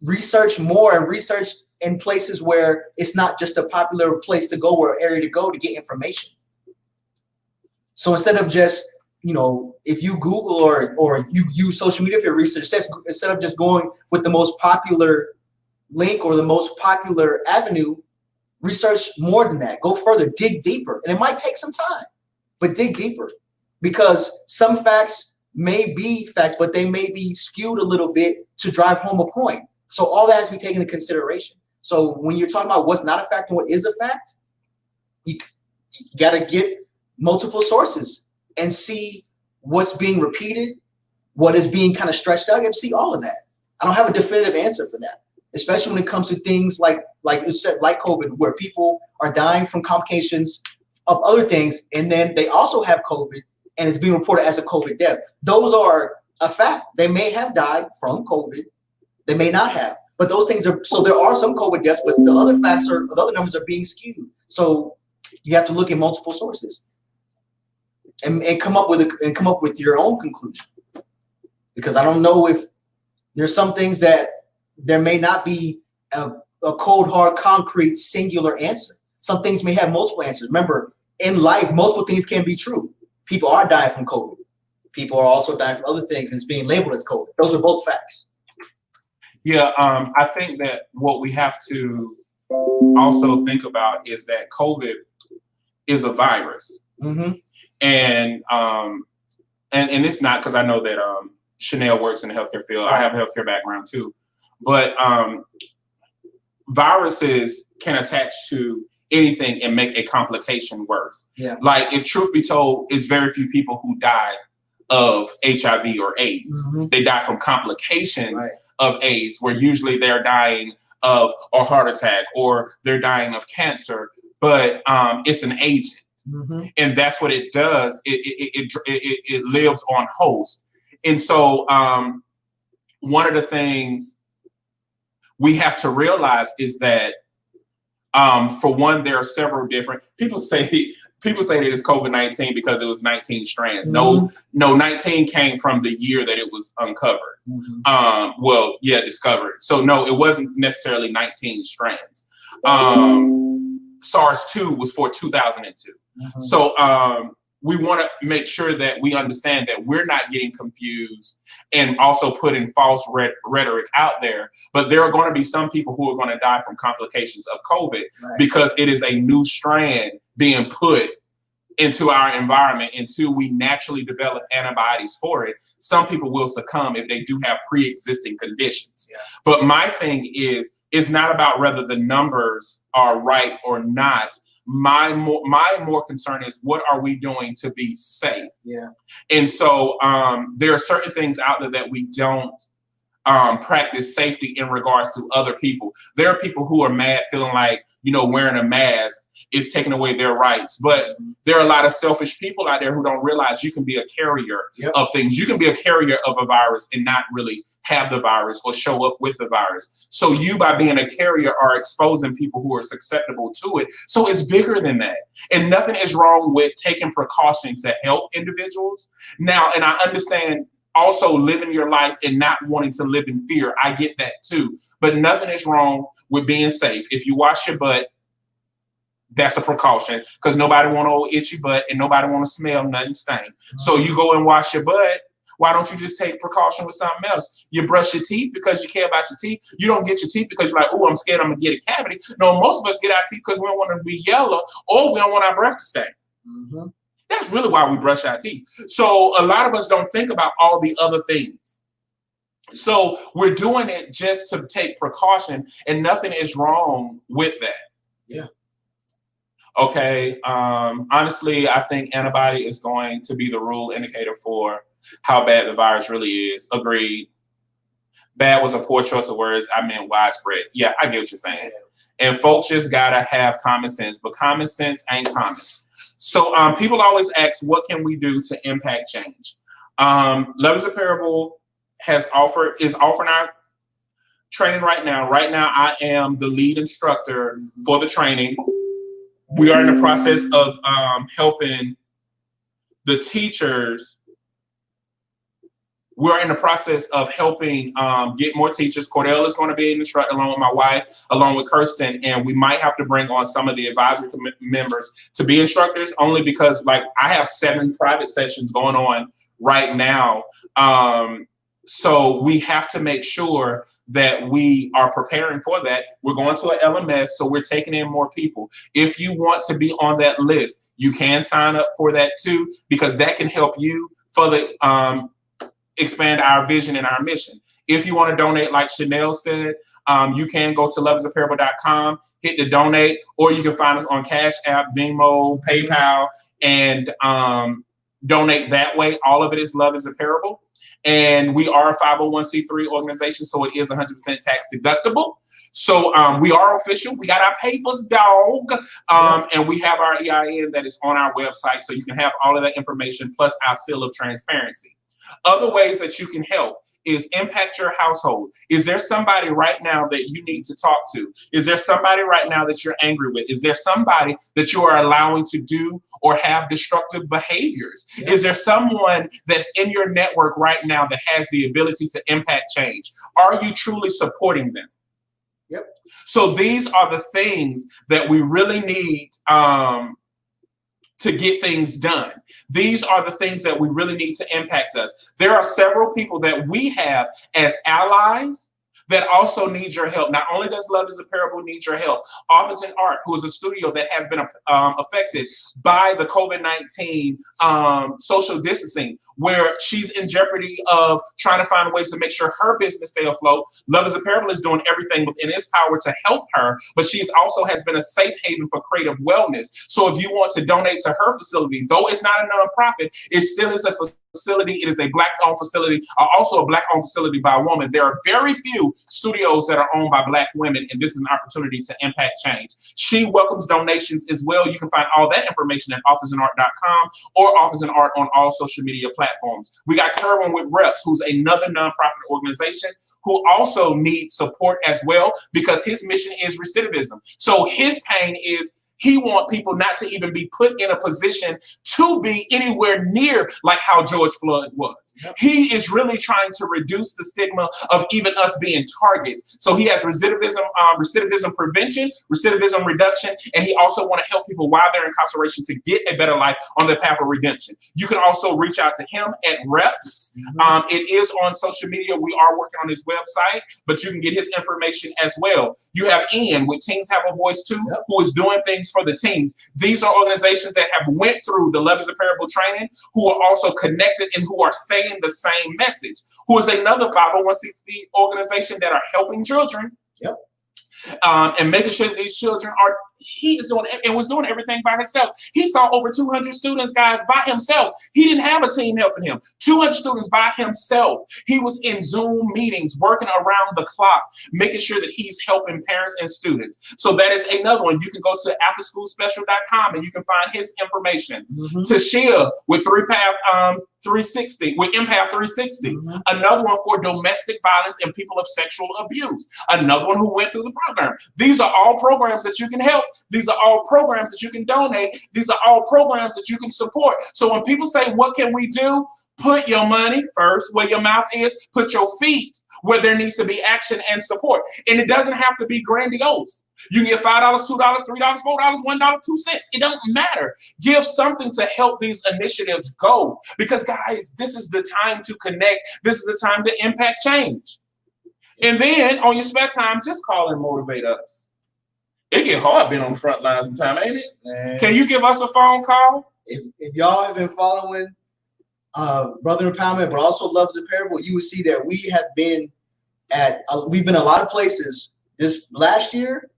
research more and research in places where it's not just a popular place to go or area to go to get information. So instead of just, if you Google or you use social media for your research, instead of just going with the most popular link or the most popular avenue, research more than that. Go further, dig deeper. And it might take some time, but dig deeper, because some facts may be facts, but they may be skewed a little bit to drive home a point. So all that has to be taken into consideration. So when you're talking about what's not a fact and what is a fact, you got to get multiple sources and see what's being repeated, what is being kind of stretched out, and see all of that. I don't have a definitive answer for that, especially when it comes to things like you said, like COVID, where people are dying from complications of other things, and then they also have COVID, and it's being reported as a COVID death. Those are a fact. They may have died from COVID. They may not have. But those things are, so there are some COVID deaths, but the other numbers are being skewed. So you have to look at multiple sources and come up with your own conclusion. Because I don't know if there's some things that there may not be a cold, hard, concrete, singular answer. Some things may have multiple answers. Remember, in life, multiple things can be true. People are dying from COVID. People are also dying from other things, and it's being labeled as COVID. Those are both facts. Yeah, I think that what we have to also think about is that COVID is a virus. Mm-hmm. And it's not, because I know that Chanel works in the healthcare field. I have a healthcare background too. But viruses can attach to anything and make a complication worse. Yeah. Like, if truth be told, it's very few people who die of HIV or AIDS. Mm-hmm. They die from complications of AIDS, where usually they're dying of a heart attack or they're dying of cancer, but it's an agent. Mm-hmm. And that's what it does. It lives on host. And so one of the things we have to realize is that, for one, there are several different, people say that it's COVID-19 because it was 19 strands. Mm-hmm. No, 19 came from the year that it was uncovered. Mm-hmm. Discovered. So no, it wasn't necessarily 19 strands. SARS-2 was for 2002. Mm-hmm. So we want to make sure that we understand that we're not getting confused and also putting false rhetoric out there. But there are going to be some people who are going to die from complications of COVID because it is a new strand being put into our environment until we naturally develop antibodies for it. Some people will succumb if they do have pre-existing conditions. Yeah. But my thing is, it's not about whether the numbers are right or not. My more concern is, what are we doing to be safe? Yeah. And so there are certain things out there that we don't practice safety in regards to other people. There are people who are mad, feeling like, wearing a mask is taking away their rights. But there are a lot of selfish people out there who don't realize you can be a carrier of things. You can be a carrier of a virus and not really have the virus or show up with the virus. So you, by being a carrier, are exposing people who are susceptible to it. So it's bigger than that. And nothing is wrong with taking precautions to help individuals. Now, and I understand also living your life and not wanting to live in fear. I get that too. But nothing is wrong with being safe. If you wash your butt, that's a precaution, because nobody want to itchy butt and nobody want to smell nothing stink. So you go and wash your butt. Why don't you just take precaution with something else? You brush your teeth because you care about your teeth. You don't get your teeth because you're like, oh, I'm scared I'm going to get a cavity. No, most of us get our teeth because we don't want to be yellow or we don't want our breath to stink. That's really why we brush our teeth. So a lot of us don't think about all the other things. So we're doing it just to take precaution, and nothing is wrong with that. Yeah. Okay. Honestly, I think antibody is going to be the rule indicator for how bad the virus really is. Agreed. Bad was a poor choice of words. I meant widespread. Yeah, I get what you're saying. And folks just gotta have common sense, but common sense ain't common. So people always ask, what can we do to impact change? Love is a Parable is offering our training right now. Right now, I am the lead instructor for the training. We are in the process of helping the teachers. We're in the process of helping get more teachers. Cordell is going to be an instructor along with my wife, along with Kirsten, and we might have to bring on some of the advisory members to be instructors, only because I have 7 private sessions going on right now. So we have to make sure that we are preparing for that. We're going to an LMS, so we're taking in more people. If you want to be on that list, you can sign up for that too, because that can help you further expand our vision and our mission. If you want to donate, like Chanel said, you can go to lovesaparable.com, hit the donate, or you can find us on Cash App, Venmo, PayPal, and donate that way. All of it is Love is a Parable. And we are a 501c3 organization, so it is 100% tax deductible. So we are official. We got our papers, dog. And we have our EIN that is on our website, so you can have all of that information, plus our seal of transparency. Other ways that you can help is impact your household. Is there somebody right now that you need to talk to? Is there somebody right now that you're angry with? Is there somebody that you are allowing to do or have destructive behaviors? Yep. Is there someone that's in your network right now that has the ability to impact change? Are you truly supporting them? Yep. So these are the things that we really need to get things done. These are the things that we really need to impact us. There are several people that we have as allies that also need your help. Not only does Love is a Parable need your help, Authors in Art, who is a studio that has been affected by the COVID-19 social distancing, where she's in jeopardy of trying to find ways to make sure her business stay afloat. Love is a Parable is doing everything within its power to help her, but she's also has been a safe haven for creative wellness. So if you want to donate to her facility, though it's not a nonprofit, it still is a facility. It is a Black-owned facility, also a Black-owned facility by a woman. There are very few studios that are owned by Black women, and this is an opportunity to impact change. She welcomes donations as well. You can find all that information at authorsinart.com or Authors in Art on all social media platforms. We got Kerwin with Reps, who's another nonprofit organization who also needs support as well, because his mission is recidivism. So his pain is He wants people not to even be put in a position to be anywhere near like how George Floyd was. Yep. He is really trying to reduce the stigma of even us being targets. So he has recidivism prevention, recidivism reduction, and he also want to help people while they're in incarceration to get a better life on their path of redemption. You can also reach out to him at Reps. It is on social media. We are working on his website, but you can get his information as well. You have Ian with Teens Have a Voice Too, who is doing things for the teens. These are organizations that have went through the Levels of Parable training, who are also connected and who are saying the same message, who is another 501c3 organization that are helping children. Yep. And making sure that these children are, he is doing and was doing everything by himself. He saw over 200 students, guys, by himself. He didn't have a team helping him. 200 students by himself. He was in Zoom meetings, working around the clock, making sure that he's helping parents and students. So that is another one. You can go to afterschoolspecial.com and you can find his information. Tashia with 360, with Empath 360. Another one for domestic violence and people of sexual abuse. Another one who went through the program. These are all programs that you can help. These are all programs that you can donate. These are all programs that you can support. So when people say, what can we do? Put your money first where your mouth is. Put your feet where there needs to be action and support. And it doesn't have to be grandiose. You can get $5, $2, $3, $4, $1, 2 cents. It don't matter. Give something to help these initiatives go. Because guys, this is the time to connect. This is the time to impact change. And then on your spare time, just call and motivate us. It get hard being on the front lines sometimes, ain't it? Man. Can you give us a phone call? If y'all have been following Brother Empowerment, but also Loves the Parable, you would see that we have been we've been a lot of places. This last year,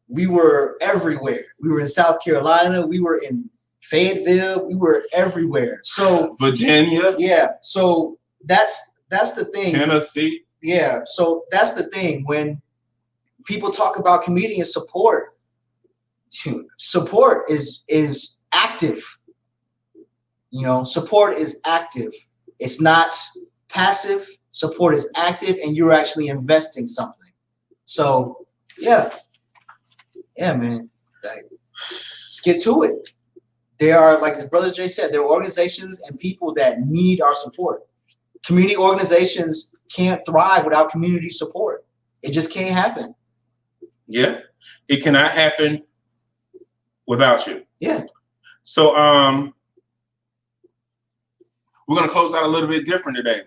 we were everywhere. We were in South Carolina. We were in Fayetteville. We were everywhere. So Virginia. Yeah. So that's the thing. Tennessee. Yeah. So that's the thing. When people talk about community and support is active. You know, support is active. It's not passive. Support is active, and you're actually investing something. So yeah, man. Like, let's get to it. There are, like the brother Jay said, there are organizations and people that need our support. Community organizations can't thrive without community support. It just can't happen. Yeah, it cannot happen without you. Yeah. So we're gonna close out a little bit different today.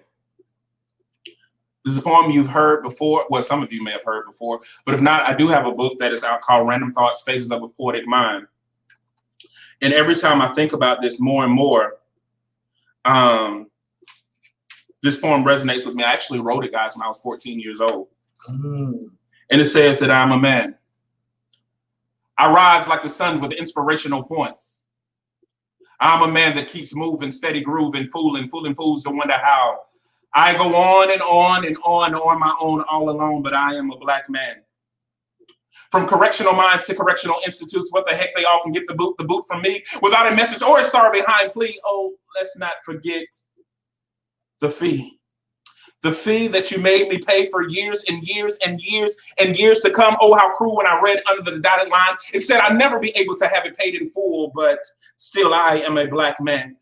This is a poem you've heard before. Well, some of you may have heard before, but if not, I do have a book that is out called Random Thoughts, Phases of a Poetic Mind. And every time I think about this more and more, this poem resonates with me. I actually wrote it, guys, when I was 14 years old. And it says that I'm a man. I rise like the sun with inspirational points. I'm a man that keeps moving, steady grooving, fooling fools to wonder how. I go on and on and on my own all alone, but I am a black man. From correctional minds to correctional institutes, what the heck, they all can get the boot from me without a message or a sorry behind plea. Oh, let's not forget the fee. The fee that you made me pay for years and years and years and years to come. Oh, how cruel when I read under the dotted line. It said I'd never be able to have it paid in full, but still I am a black man.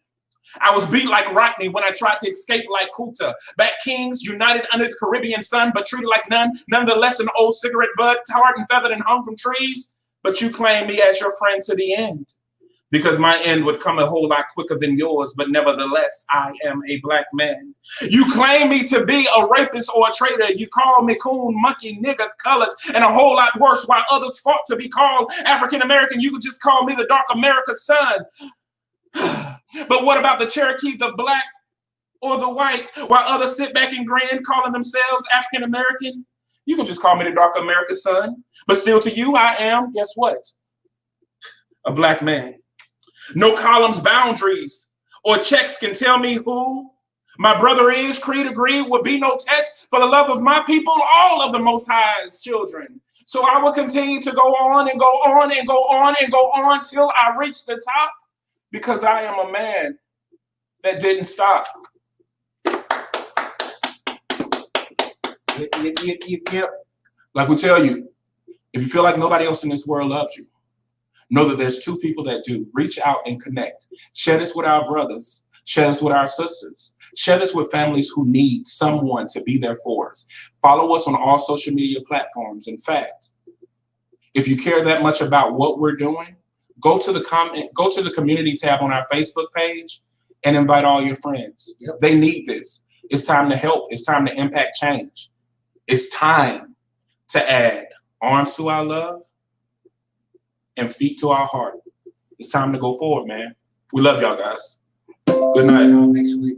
I was beat like Rodney when I tried to escape like Kuta. Back kings united under the Caribbean sun, but treated like none. Nonetheless, an old cigarette butt, tarred and feathered and hung from trees. But you claim me as your friend to the end. Because my end would come a whole lot quicker than yours, but nevertheless, I am a black man. You claim me to be a rapist or a traitor. You call me coon, monkey, nigger, colored, and a whole lot worse, while others fought to be called African-American. You could just call me the dark America's son. But what about the Cherokee, the black, or the white, while others sit back and grin, calling themselves African-American? You can just call me the dark America's son. But still to you, I am, guess what? A black man. No columns, boundaries, or checks can tell me who my brother is. Creed agreed would be no test for the love of my people, all of the Most High's children. So I will continue to go on and go on and go on and go on till I reach the top, because I am a man that didn't stop. Yep. Like we tell you, if you feel like nobody else in this world loves you, know that there's two people that do. Reach out and connect. Share this with our brothers. Share this with our sisters. Share this with families who need someone to be there for us. Follow us on all social media platforms. In fact, if you care that much about what we're doing, go to the community tab on our Facebook page and invite all your friends. Yep. They need this. It's time to help. It's time to impact change. It's time to add arms to our love and feet to our heart. It's time to go forward, man. We love y'all guys. Good night. See y'all next week.